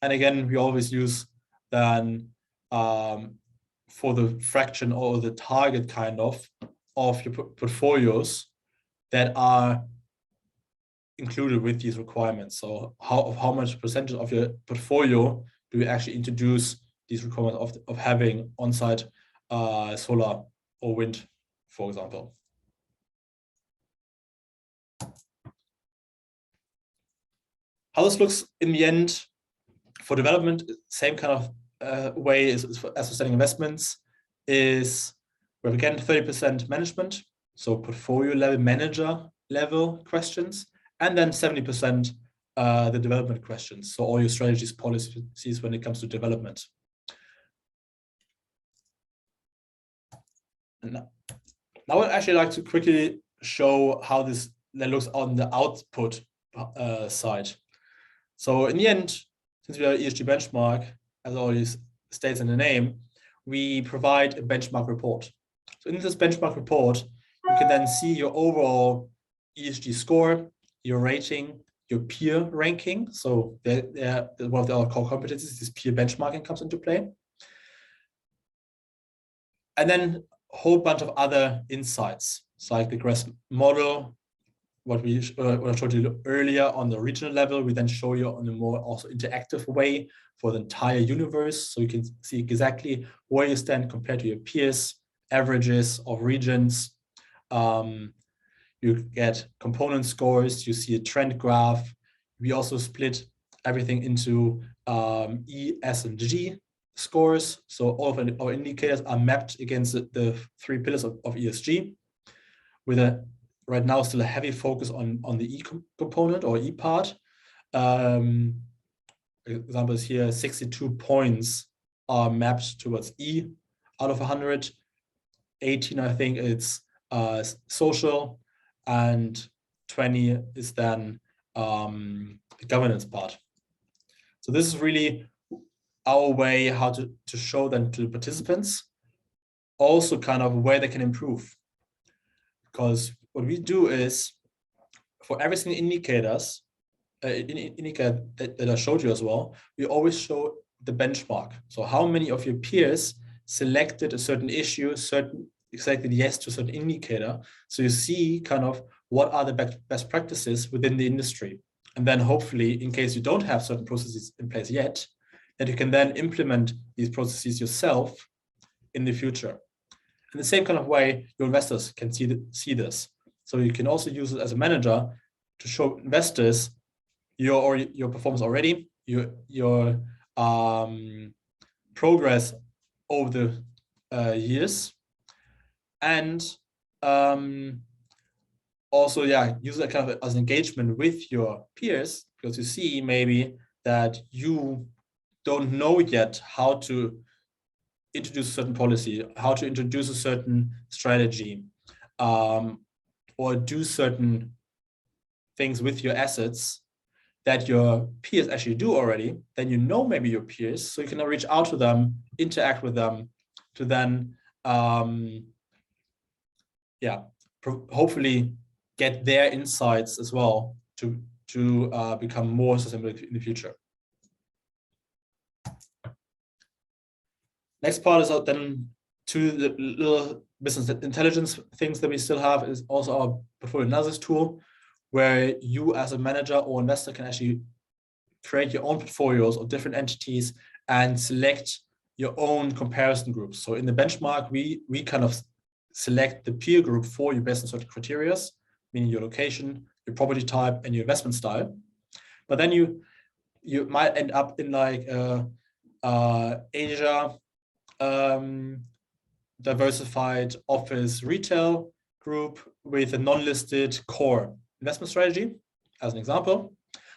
And again, we always use then for the fraction or the target kind of your portfolios that are included with these requirements. So how much percentage of your portfolio do we actually introduce these requirements of having on-site solar or wind, for example. How this looks in the end for development, same kind of way as for sustaining investments, is we have again 30% management, so portfolio level, manager level questions, and then 70% the development questions, so all your strategies, policies when it comes to development. And now I'd actually like to quickly show how that looks on the output side. So in the end, since we are ESG benchmark, as always states in the name, we provide a benchmark report. So in this benchmark report, you can then see your overall ESG score, your rating, your peer ranking. So they're one of our core competencies, this peer benchmarking comes into play. And then a whole bunch of other insights, so like the GRESB model, what I showed you earlier on the regional level. We then show you on a more also interactive way for the entire universe. So you can see exactly where you stand compared to your peers, averages of regions. You get component scores, you see a trend graph. We also split everything into E, S, and G scores. So all of our indicators are mapped against the 3 pillars of ESG, with a right now still a heavy focus on the E component or E part. Examples here, 62 points are mapped towards E out of 100. 18, I think it's social, and 20 is then the governance part. So this is really our way how to show them to the participants, also kind of where they can improve. Because what we do is, for every single indicator that I showed you as well, we always show the benchmark. So how many of your peers selected a certain issue, selected yes to a certain indicator. So you see kind of what are the best practices within the industry. And then hopefully, in case you don't have certain processes in place yet, that you can then implement these processes yourself in the future. In the same kind of way, your investors can see this. So you can also use it as a manager to show investors your performance already, your progress over the years, and also use it kind of as engagement with your peers, because you see maybe that you don't know yet how to introduce a certain policy, how to introduce a certain strategy, or do certain things with your assets that your peers actually do already. Then you know maybe your peers, so you can reach out to them, interact with them, to then hopefully get their insights as well to become more sustainable in the future. Next part is then to the little business intelligence things that we still have is also our portfolio analysis tool, where you as a manager or investor can actually create your own portfolios of different entities and select your own comparison groups. So in the benchmark, we kind of select the peer group for you based on certain criteria, meaning your location, your property type, and your investment style. But then you might end up in like Asia, diversified office retail group with a non-listed core investment strategy, as an example.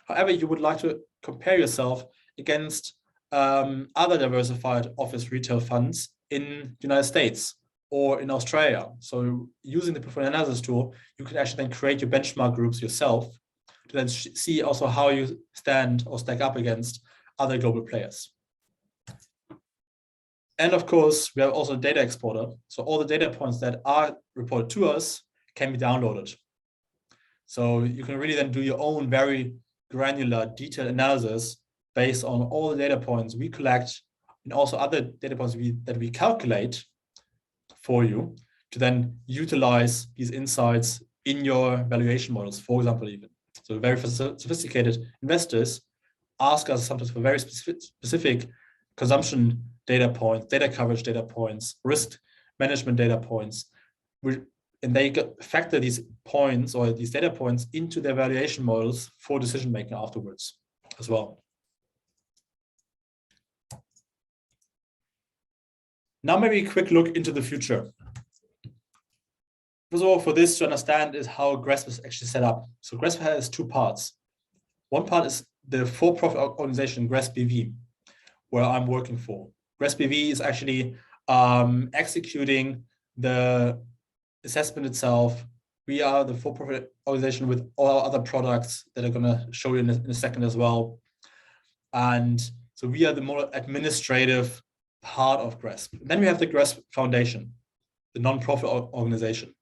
However, you would like to compare yourself against other diversified office retail funds in the United States or in Australia. So using the portfolio analysis tool, you can actually then create your benchmark groups yourself to then see also how you stand or stack up against other global players. And of course, we have also a data exporter. So all the data points that are reported to us can be downloaded. So you can really then do your own very granular detailed analysis based on all the data points we collect and also other data points that we calculate for you to then utilize these insights in your valuation models, for example, even. So very sophisticated investors ask us sometimes for very specific consumption data points, data coverage data points, risk management data points, and they factor these points or these data points into their valuation models for decision making afterwards as well. Now maybe a quick look into the future. First of all, for this to understand is how GRESB is actually set up. So GRESB has two parts. One part is the for-profit organization GRESB, where I'm working for. GRESB is actually executing the assessment itself. We are the for-profit organization with all our other products that I'm going to show you in a second as well. And so we are the more administrative part of GRESB. Then we have the GRESB Foundation, the non-profit organization.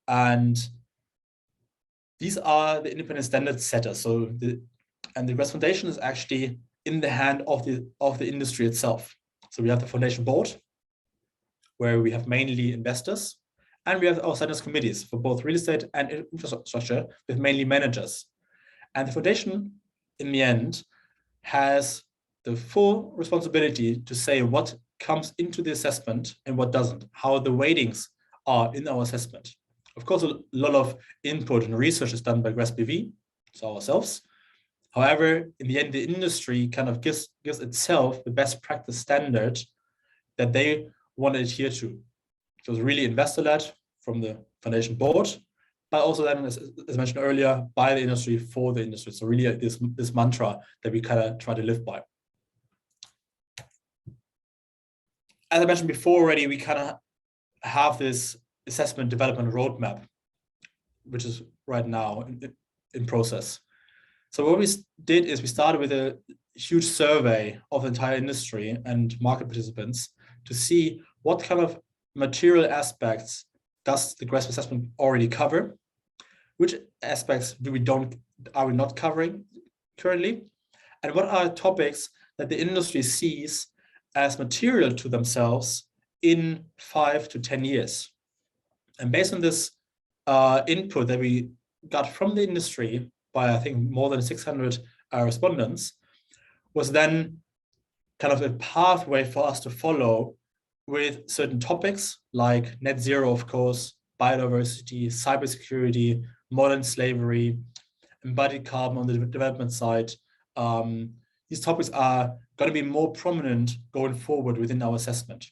And these are the independent standard setters. So the GRESB Foundation is actually in the hand of the industry itself. So we have the foundation board, where we have mainly investors, and we have our standards committees for both real estate and infrastructure with mainly managers. And the foundation, in the end, has the full responsibility to say what comes into the assessment and what doesn't, how the weightings are in our assessment. Of course, a lot of input and research is done by GRESB, so ourselves. However, in the end, the industry kind of gives itself the best practice standard that they want to adhere to. So it's really investor-led from the foundation board, but also then, as mentioned earlier, by the industry for the industry. So really this mantra that we kind of try to live by. As I mentioned before already, we kind of have this assessment development roadmap, which is right now in process. So what we did is we started with a huge survey of the entire industry and market participants to see what kind of material aspects does the GRESB assessment already cover, which aspects are we not covering currently, and what are topics that the industry sees as material to themselves in 5 to 10 years. And based on this input that we got from the industry by, I think, more than 600 respondents, was then kind of a pathway for us to follow with certain topics like net zero, of course, biodiversity, cybersecurity, modern slavery, embodied carbon on the development side. These topics are going to be more prominent going forward within our assessment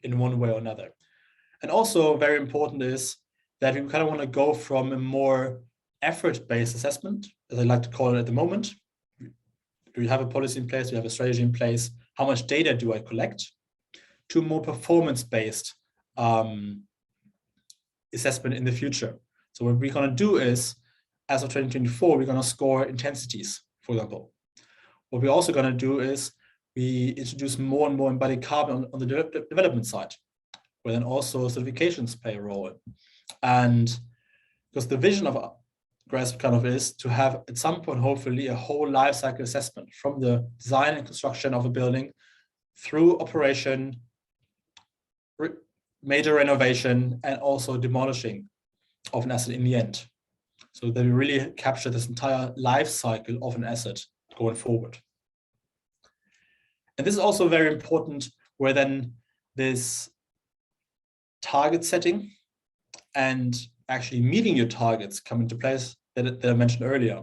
in one way or another. And also very important is that we kind of want to go from a more effort-based assessment, as I like to call it at the moment. Do we have a policy in place? Do we have a strategy in place? How much data do I collect? To more performance-based assessment in the future. So what we're going to do is, as of 2024, we're going to score intensities, for example. What we're also going to do is we introduce more and more embodied carbon on the development side, where then also certifications play a role. And because the vision of GRESB kind of is to have at some point, hopefully, a whole life cycle assessment from the design and construction of a building through operation, major renovation, and also demolishing of an asset in the end. So that we really capture this entire life cycle of an asset going forward. And this is also very important where then this target setting and actually meeting your targets come into place that I mentioned earlier.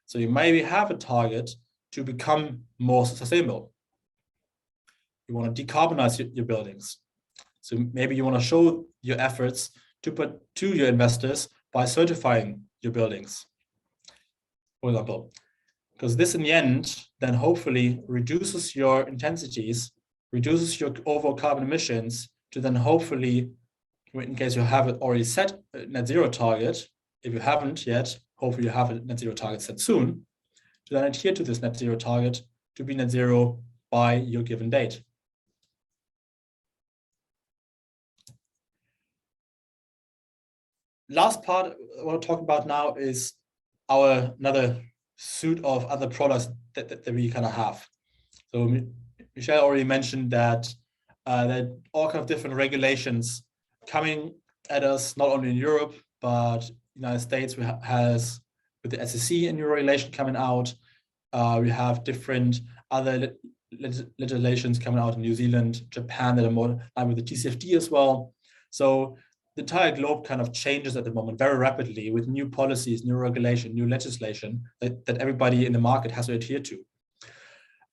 So you maybe have a target to become more sustainable. You want to decarbonize your buildings. So maybe you want to show your efforts to your investors by certifying your buildings, for example, because this in the end then hopefully reduces your intensities, reduces your overall carbon emissions to then hopefully, in case you have it already set a net zero target, if you haven't yet, hopefully you have a net zero target set soon, to then adhere to this net zero target to be net zero by your given date. Last part I want to talk about now is another suite of other products that we kind of have. So Michelle already mentioned that there are all kind of different regulations coming at us, not only in Europe, but United States has with the SEC a new regulation coming out. We have different other legislations coming out in New Zealand, Japan that are more with the TCFD as well. So the entire globe kind of changes at the moment very rapidly with new policies, new regulation, new legislation that everybody in the market has to adhere to.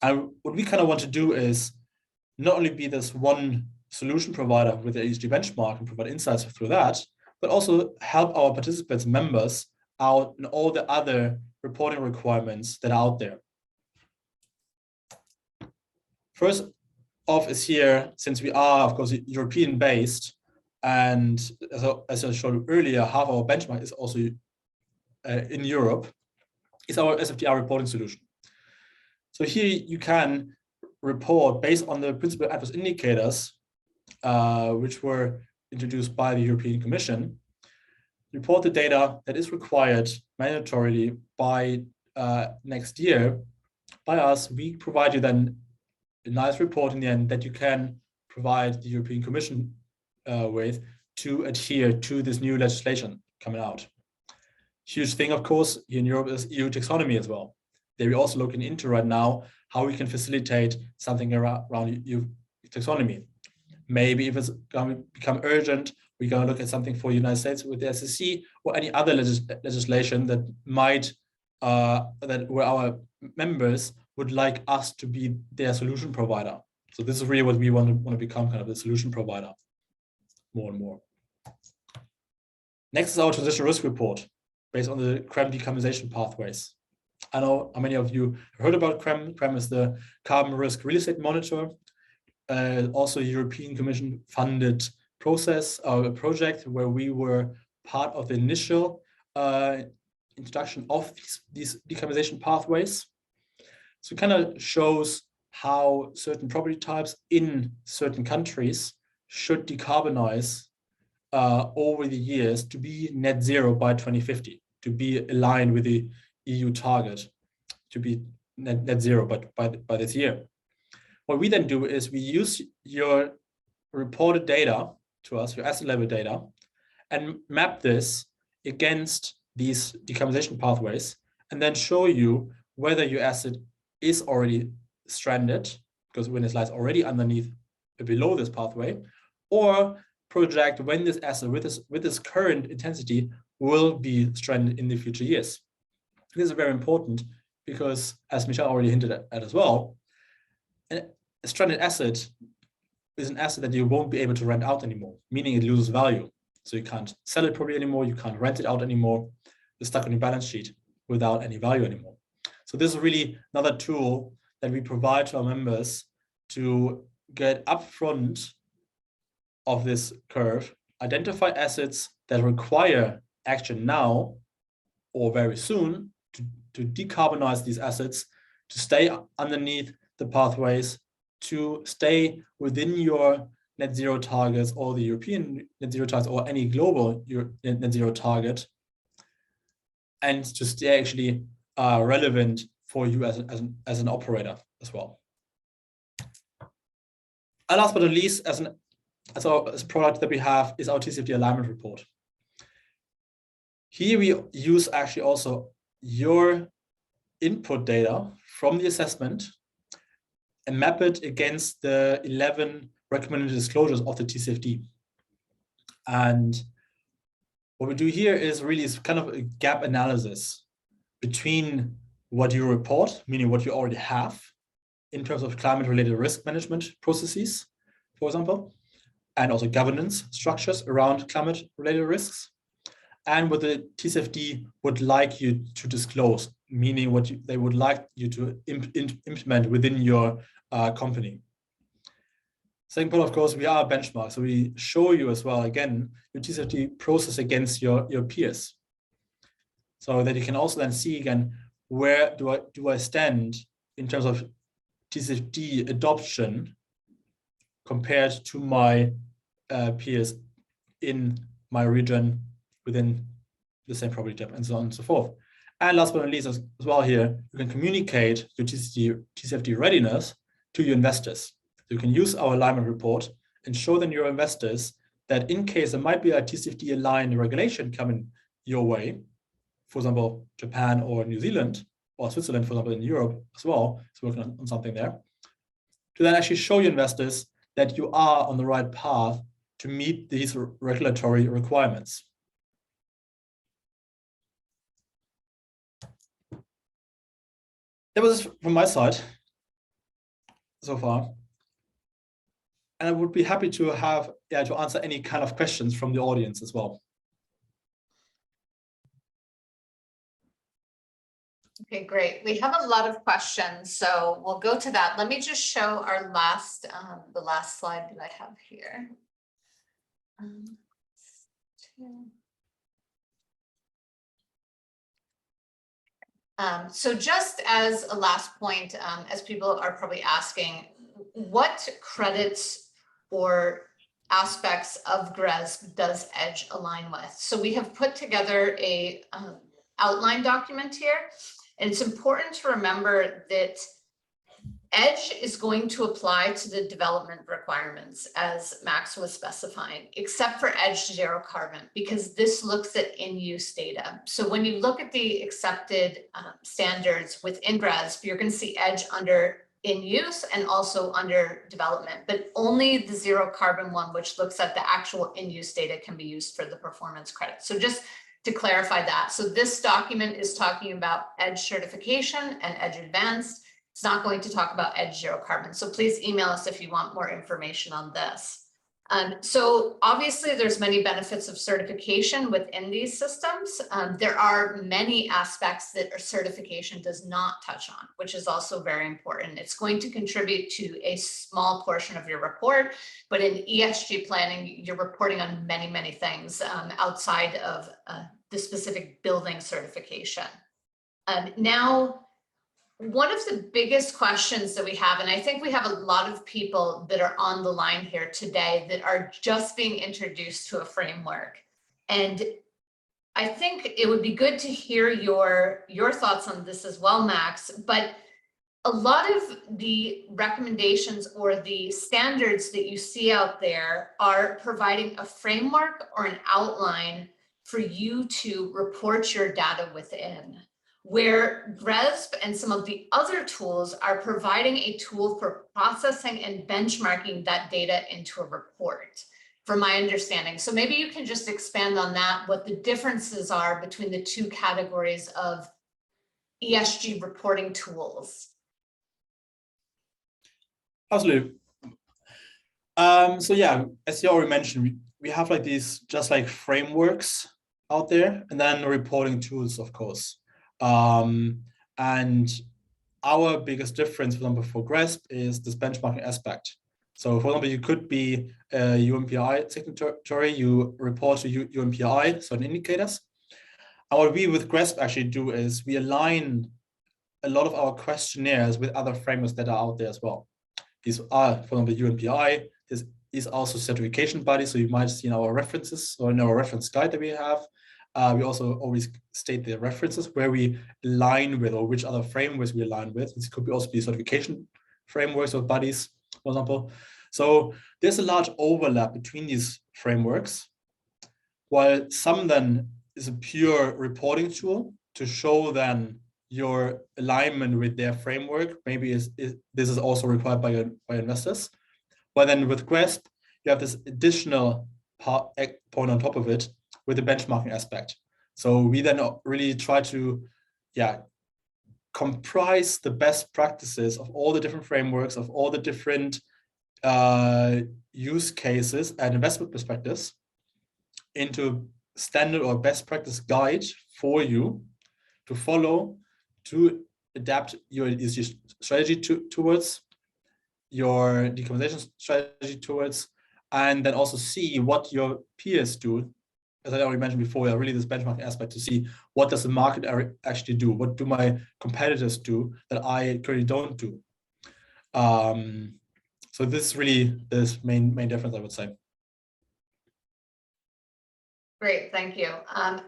And what we kind of want to do is not only be this one solution provider with the ESG benchmark and provide insights through that, but also help our participants, members out in all the other reporting requirements that are out there. First off is here, since we are, of course, European based, and as I showed earlier, half our benchmark is also in Europe, is our SFDR reporting solution. So here you can report based on the principal adverse indicators, which were introduced by the European Commission, report the data that is required mandatorily by next year by us. We provide you then a nice report in the end that you can provide the European Commission with to adhere to this new legislation coming out. Huge thing, of course, here in Europe is EU taxonomy as well. There we're also looking into right now how we can facilitate something around EU taxonomy. Maybe if it's going to become urgent, we're going to look at something for the United States with the SEC or any other legislation that might, where our members would like us to be their solution provider. So this is really what we want to become, kind of the solution provider more and more. Next is our transition risk report based on the CRREM decarbonization pathways. I know how many of you heard about CRREM. CRREM is the Carbon Risk Real Estate Monitor, also a European Commission funded process or a project where we were part of the initial introduction of these decarbonization pathways. So it kind of shows how certain property types in certain countries should decarbonize over the years to be net zero by 2050, to be aligned with the EU target to be net zero by this year. What we then do is we use your reported data to us, your asset level data, and map this against these decarbonization pathways, and then show you whether your asset is already stranded, because when it lies already underneath below this pathway, or project when this asset with this current intensity will be stranded in the future years. This is very important because, as Michelle already hinted at as well, a stranded asset is an asset that you won't be able to rent out anymore, meaning it loses value. So you can't sell it probably anymore, you can't rent it out anymore. It's stuck on your balance sheet without any value anymore. So this is really another tool that we provide to our members to get upfront of this curve, identify assets that require action now or very soon to decarbonize these assets, to stay underneath the pathways, to stay within your net zero targets or the European net zero targets or any global net zero target, and to stay actually relevant for you as an operator as well. And last but not least, as a product that we have is our TCFD alignment report. Here we use actually also your input data from the assessment and map it against the 11 recommended disclosures of the TCFD. And what we do here is really kind of a gap analysis between what you report, meaning what you already have in terms of climate-related risk management processes, for example, and also governance structures around climate-related risks, and what the TCFD would like you to disclose, meaning what they would like you to implement within your company. Second point, of course, we are a benchmark. So we show you as well, again, your TCFD process against your peers. So that you can also then see again, where do I stand in terms of TCFD adoption compared to my peers in my region within the same property type, and so on and so forth. And last but not least as well here, you can communicate your TCFD readiness to your investors. So you can use our alignment report and show them your investors that in case there might be a TCFD aligned regulation coming your way, for example, Japan or New Zealand, or Switzerland, for example, in Europe as well, is working on something there, to then actually show your investors that you are on the right path to meet these regulatory requirements. That was from my side so far. And I would be happy to have, to answer any kind of questions from the audience as well. Okay, great. We have a lot of questions, so we'll go to that. Let me just show our last, the last slide that I have here. So just as a last point, as people are probably asking, what credits or aspects of GRESB does EDGE align with? So we have put together a outline document here, and it's important to remember that EDGE is going to apply to the development requirements as Max was specifying, except for EDGE Zero Carbon, because this looks at in-use data. So when you look at the accepted standards within GRESB, you're going to see EDGE under in-use and also under development, but only the Zero Carbon one, which looks at the actual in-use data, can be used for the performance credit. So just to clarify that. So this document is talking about EDGE certification and EDGE advanced. It's not going to talk about EDGE Zero Carbon. So please email us if you want more information on this. So obviously there's many benefits of certification within these systems. There are many aspects that a certification does not touch on, which is also very important. It's going to contribute to a small portion of your report, but in ESG planning, you're reporting on many, many things outside of the specific building certification. Now, one of the biggest questions that we have, and I think we have a lot of people that are on the line here today that are just being introduced to a framework. And I think it would be good to hear your thoughts on this as well, Max, but a lot of the recommendations or the standards that you see out there are providing a framework or an outline for you to report your data within, where GRESB and some of the other tools are providing a tool for processing and benchmarking that data into a report, from my understanding. So maybe you can just expand on that, what the differences are between the two categories of ESG reporting tools. Absolutely. So yeah, as you already mentioned, we have like these just like frameworks out there, and then reporting tools, of course. And our biggest difference, for example, for GRESB is this benchmarking aspect. So for example, you could be a UMPI signatory, you report to UMPI, certain indicators. And what we with GRESB actually do is we align a lot of our questionnaires with other frameworks that are out there as well. These are, for example, UMPI. This is also certification bodies, so you might see in our references or in our reference guide that we have. We also always state the references where we align with, or which other frameworks we align with. This could also be certification frameworks or bodies, for example. So there's a large overlap between these frameworks, while some then is a pure reporting tool to show then your alignment with their framework. Maybe this is also required by investors. But then with GRESB, you have this additional point on top of it with the benchmarking aspect. So we then really try to, comprise the best practices of all the different frameworks, of all the different use cases and investment perspectives into standard or best practice guide for you to follow, to adapt your ESG strategy towards, your decarbonization strategy towards, and then also see what your peers do. As I already mentioned before, really this benchmarking aspect to see what does the market actually do? What do my competitors do that I currently don't do? So this is really this main difference, I would say. Great, thank you.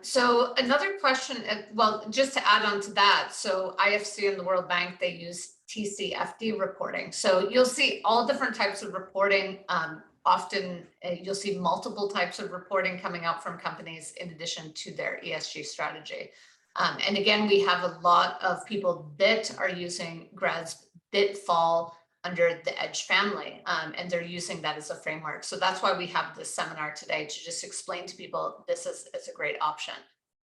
So another question, well, just to add on to that, so IFC and the World Bank, they use TCFD reporting. So you'll see all different types of reporting. Often you'll see multiple types of reporting coming out from companies in addition to their ESG strategy. And again, we have a lot of people that are using GRESB that fall under the EDGE family, and they're using that as a framework. So that's why we have this seminar today, to just explain to people this is a great option.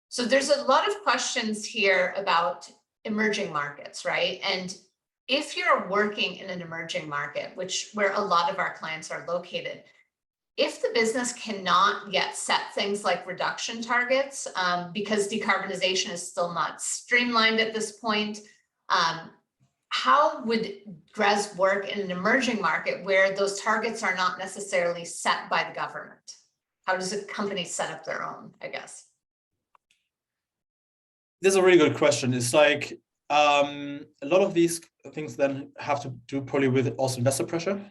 So there's a lot of questions here about emerging markets, right? And if you're working in an emerging market, where a lot of our clients are located, if the business cannot yet set things like reduction targets, because decarbonization is still not streamlined at this point, how would GRESB work in an emerging market where those targets are not necessarily set by the government? How does a company set up their own, I guess? This is a really good question. It's like a lot of these things then have to do probably with also investor pressure.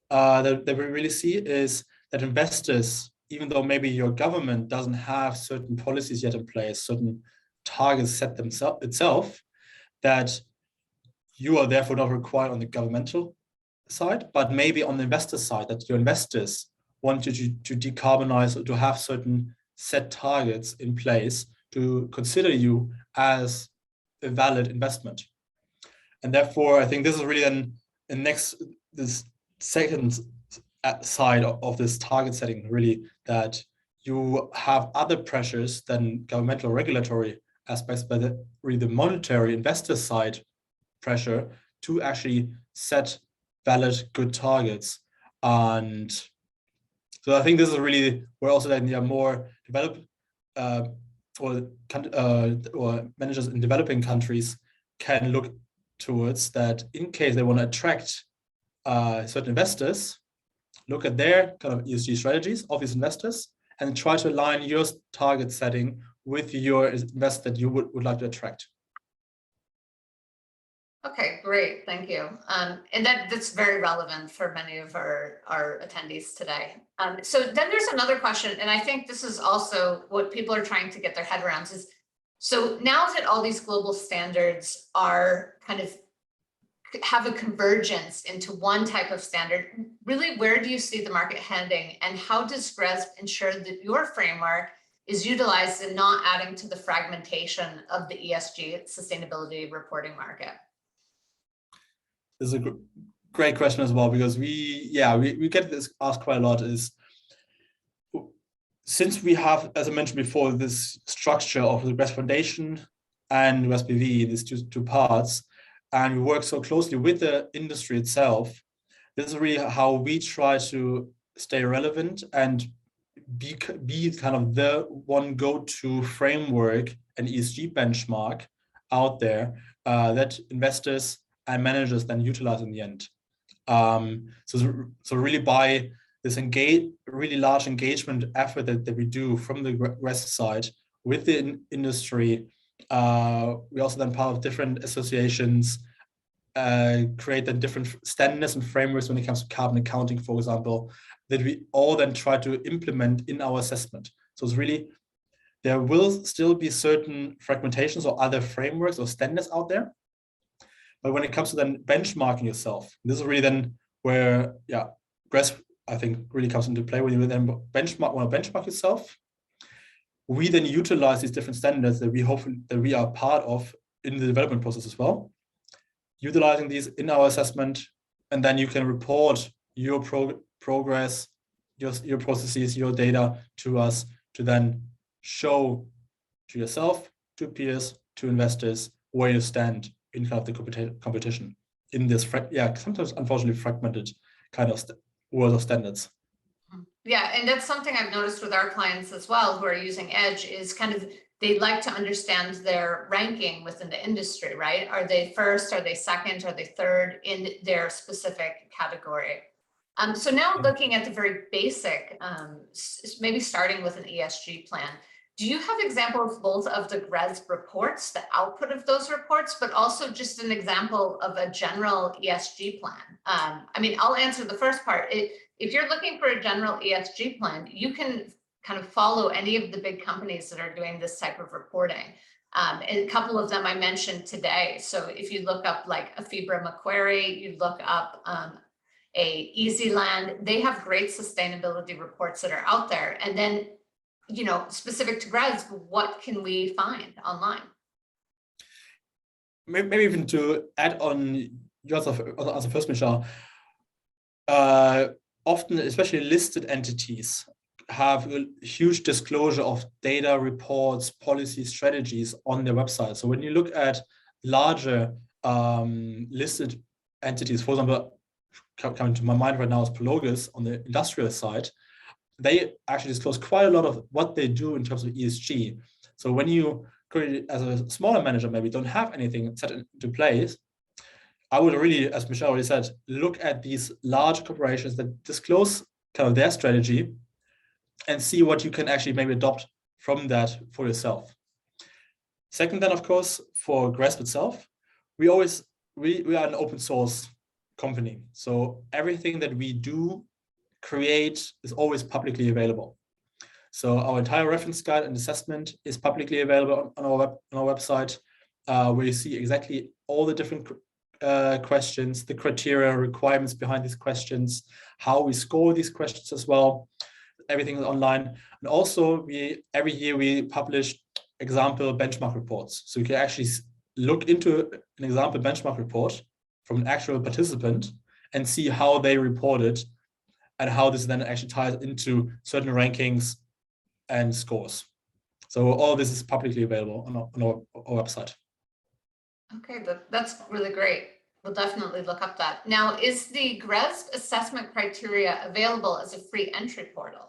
That we really see is that investors, even though maybe your government doesn't have certain policies yet in place, certain targets set itself, that you are therefore not required on the governmental side, but maybe on the investor side, that your investors want you to decarbonize or to have certain set targets in place to consider you as a valid investment. And therefore, I think this is really then this second side of this target setting, really, that you have other pressures than governmental regulatory aspects, but really the monetary investor side pressure to actually set valid, good targets. And so I think this is really where also then more developed or managers in developing countries can look towards that, in case they want to attract certain investors, look at their kind of ESG strategies of these investors and try to align your target setting with your investor that you would like to attract. Okay, great, thank you. And that's very relevant for many of our attendees today. So then there's another question, and I think this is also what people are trying to get their head around is, so now that all these global standards are kind of have a convergence into one type of standard, really, where do you see the market heading, and how does GRESB ensure that your framework is utilized and not adding to the fragmentation of the ESG sustainability reporting market? This is a great question as well, because we get this asked quite a lot. Is since we have, as I mentioned before, this structure of the GRESB Foundation and GRESB-BV, these two parts, and we work so closely with the industry itself, this is really how we try to stay relevant and be kind of the one go-to framework and ESG benchmark out there that investors and managers then utilize in the end. So really by this really large engagement effort that we do from the GRESB side with the industry, we also then part of different associations, create the different standards and frameworks when it comes to carbon accounting, for example, that we all then try to implement in our assessment. So it's really, there will still be certain fragmentations or other frameworks or standards out there. But when it comes to then benchmarking yourself, this is really then where, GRESB, I think, really comes into play when you then want to benchmark yourself. We then utilize these different standards that we hope that we are part of in the development process as well, utilizing these in our assessment, and then you can report your progress, your processes, your data to us to then show to yourself, to peers, to investors where you stand in kind of the competition in this, sometimes unfortunately fragmented kind of world of standards. Yeah, and that's something I've noticed with our clients as well who are using Edge is kind of, they like to understand their ranking within the industry, right? Are they first, are they second, are they third in their specific category? So now looking at the very basic, maybe starting with an ESG plan, do you have examples both of the GRESB reports, the output of those reports, but also just an example of a general ESG plan? I mean, I'll answer the first part. If you're looking for a general ESG plan, you can kind of follow any of the big companies that are doing this type of reporting. And a couple of them I mentioned today. So if you look up like a Fibra Macquarie, you look up a EasyLand, they have great sustainability reports that are out there. And then, you know, specific to GRESB, what can we find online? Maybe even to add on yours as a first, Michelle, often, especially listed entities, have a huge disclosure of data, reports, policy, strategies on their website. So when you look at larger listed entities, for example, coming to my mind right now is Prologis on the industrial side, they actually disclose quite a lot of what they do in terms of ESG. So when you, as a smaller manager, maybe don't have anything set into place, I would really, as Michelle already said, look at these large corporations that disclose kind of their strategy and see what you can actually maybe adopt from that for yourself. Second, then, of course, for GRESB itself, we are an open source company. So everything that we do create is always publicly available. So our entire reference guide and assessment is publicly available on our website, where you see exactly all the different questions, the criteria, requirements behind these questions, how we score these questions as well. Everything is online. And also every year we publish example benchmark reports. So you can actually look into an example benchmark report from an actual participant and see how they reported and how this then actually ties into certain rankings and scores. So all this is publicly available on our website. Okay, that's really great. We'll definitely look up that. Now, is the GRESB assessment criteria available as a free entry portal?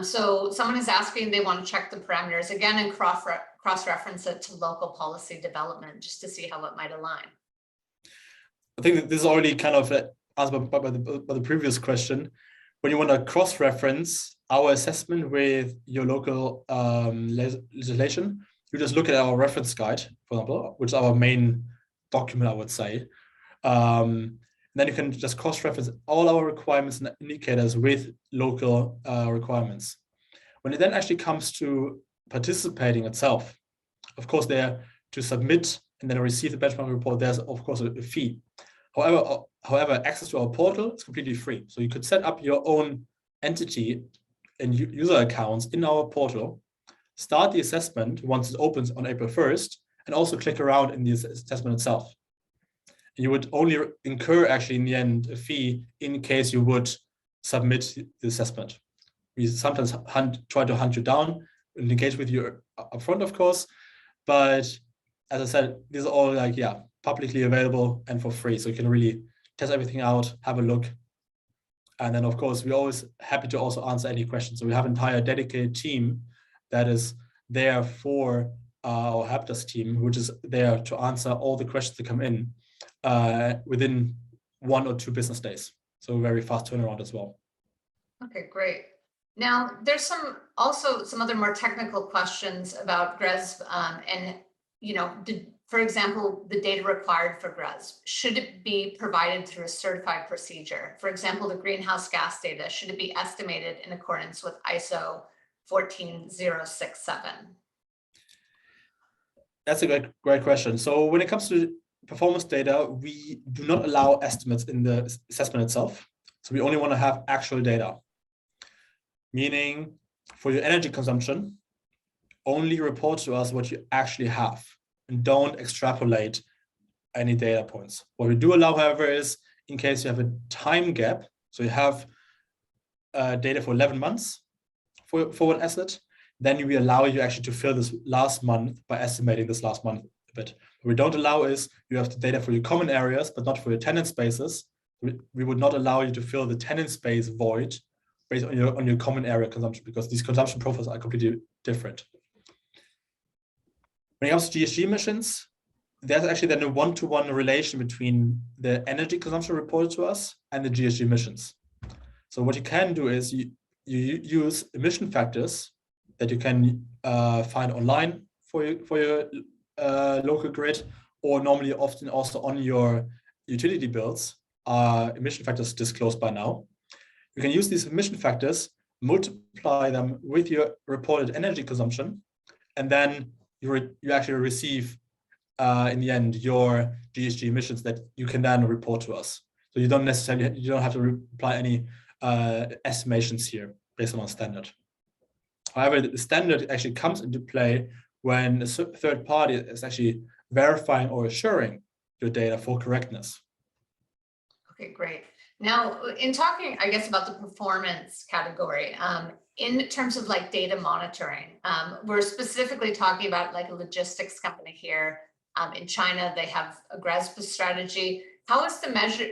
So someone is asking, they want to check the parameters again and cross-reference it to local policy development just to see how it might align. I think that this is already kind of answered by the previous question. When you want to cross-reference our assessment with your local legislation, you just look at our reference guide, for example, which is our main document, I would say. Then you can just cross-reference all our requirements and indicators with local requirements. When it then actually comes to participating itself, of course, there to submit and then receive the benchmark report, there's of course a fee. However, access to our portal is completely free. So you could set up your own entity and user accounts in our portal, start the assessment once it opens on April 1st, and also click around in the assessment itself. You would only incur actually in the end a fee in case you would submit the assessment. We sometimes try to hunt you down and engage with you upfront, of course, but as I said, these are all like, yeah, publicly available and for free. So you can really test everything out, have a look. And then of course, we're always happy to also answer any questions. So we have an entire dedicated team that is there for our helpdesk team, which is there to answer all the questions that come in within 1 or 2 business days. So very fast turnaround as well. Okay, great. Now there's also some other more technical questions about GRESB and, you know, for example, the data required for GRESB, should it be provided through a certified procedure? For example, the greenhouse gas data, should it be estimated in accordance with ISO 14067? That's a great question. So when it comes to performance data, we do not allow estimates in the assessment itself. So we only want to have actual data, meaning for your energy consumption, only report to us what you actually have and don't extrapolate any data points. What we do allow, however, is in case you have a time gap, so you have data for 11 months for one asset, then we allow you actually to fill this last month by estimating this last month a bit. What we don't allow is you have the data for your common areas, but not for your tenant spaces. We would not allow you to fill the tenant space void based on your common area consumption, because these consumption profiles are completely different. When it comes to GHG emissions, there's actually then a one-to-one relation between the energy consumption reported to us and the GHG emissions. So what you can do is you use emission factors that you can find online for your local grid, or normally often also on your utility bills are emission factors disclosed by now. You can use these emission factors, multiply them with your reported energy consumption, and then you actually receive in the end your GHG emissions that you can then report to us. So you don't have to apply any estimations here based on our standard. However, the standard actually comes into play when a third party is actually verifying or assuring your data for correctness. Okay, great. Now, in talking, I guess, about the performance category, in terms of like data monitoring, we're specifically talking about like a logistics company here in China. They have a GRESB strategy. How is the measure,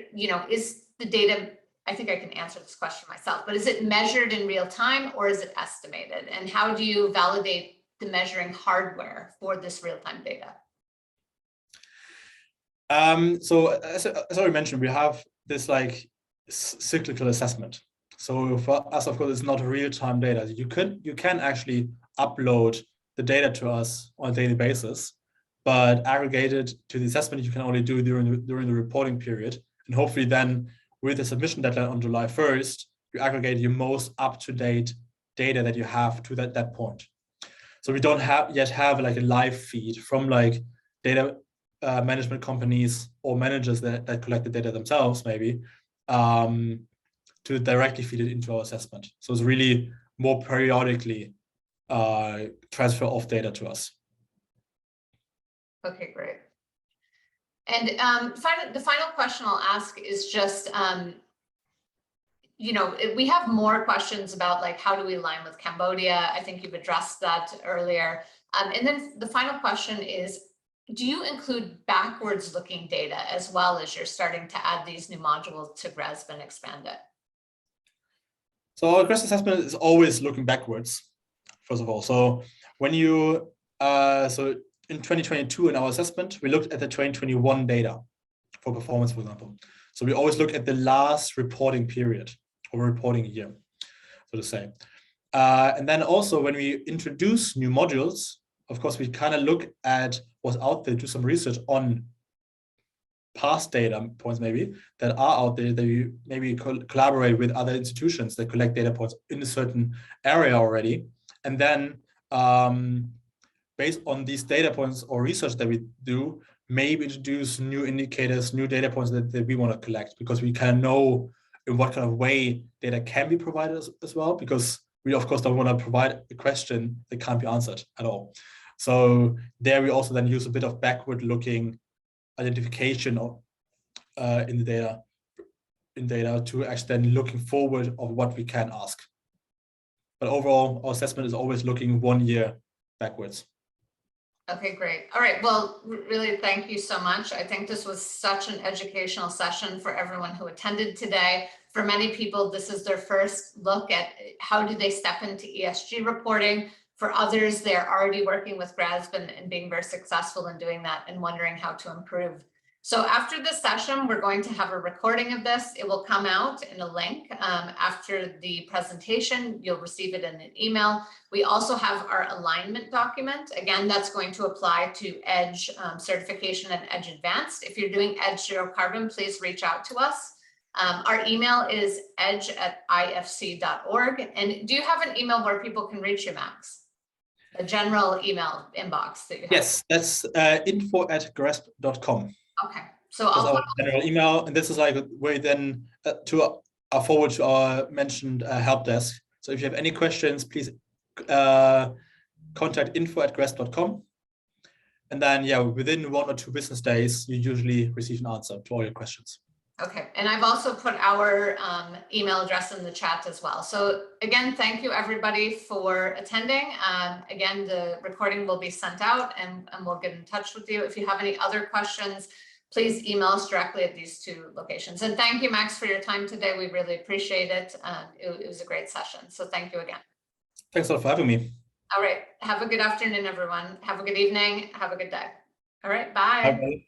is the data, I think I can answer this question myself, but is it measured in real time or is it estimated? And how do you validate the measuring hardware for this real-time data? So as I already mentioned, we have this like cyclical assessment. So for us, of course, it's not real-time data. You can actually upload the data to us on a daily basis, but aggregated to the assessment you can only do during the reporting period. And hopefully then with the submission deadline on July 1st, you aggregate your most up-to-date data that you have to that point. So we don't yet have like a live feed from like data management companies or managers that collect the data themselves, maybe, to directly feed it into our assessment. So it's really more periodically transfer of data to us. Okay, great. And the final question I'll ask is just, we have more questions about like, how do we align with Cambodia? I think you've addressed that earlier. And then the final question is, do you include backwards looking data as well as you're starting to add these new modules to GRESB and expand it? So our GRESB assessment is always looking backwards, first of all. So when you, so in 2022 in our assessment, we looked at the 2021 data for performance, for example. So we always look at the last reporting period or reporting year, so to say. And then also when we introduce new modules, of course, we kind of look at what's out there, do some research on past data points maybe that are out there, that we maybe collaborate with other institutions that collect data points in a certain area already. And then based on these data points or research that we do, maybe introduce new indicators, new data points that we want to collect, because we kind of know in what kind of way data can be provided as well, because we of course don't want to provide a question that can't be answered at all. So there we also then use a bit of backward looking identification of in data to actually then looking forward of what we can ask. But overall, our assessment is always looking 1 year backwards. Okay, great. All right. Well, really, thank you so much. I think this was such an educational session for everyone who attended today. For many people, this is their first look at how do they step into ESG reporting. For others, they're already working with GRESB and being very successful in doing that and wondering how to improve. So after this session, we're going to have a recording of this. It will come out in a link after the presentation. You'll receive it in an email. We also have our alignment document. Again, that's going to apply to EDGE certification and EDGE Advanced. If you're doing EDGE Zero Carbon, please reach out to us. Our email is edge@ifc.org. And do you have an email where people can reach you, Max? A general email inbox that you have? Yes, that's info@gresb.com. Okay, so I'll put our general email, and this is like where then to are forward to our mentioned help desk. So if you have any questions, please contact info@gresb.com. And then, yeah, within 1 or 2 business days, you usually receive an answer to all your questions. Okay, and I've also put our email address in the chat as well. So again, thank you everybody for attending. Again, the recording will be sent out and we'll get in touch with you. If you have any other questions, please email us directly at these 2 locations. And thank you, Max, for your time today. We really appreciate it. It was a great session. So thank you again. Thanks a lot for having me. All right. Have a good afternoon, everyone. Have a good evening. Have a good day. All right. Bye. Bye.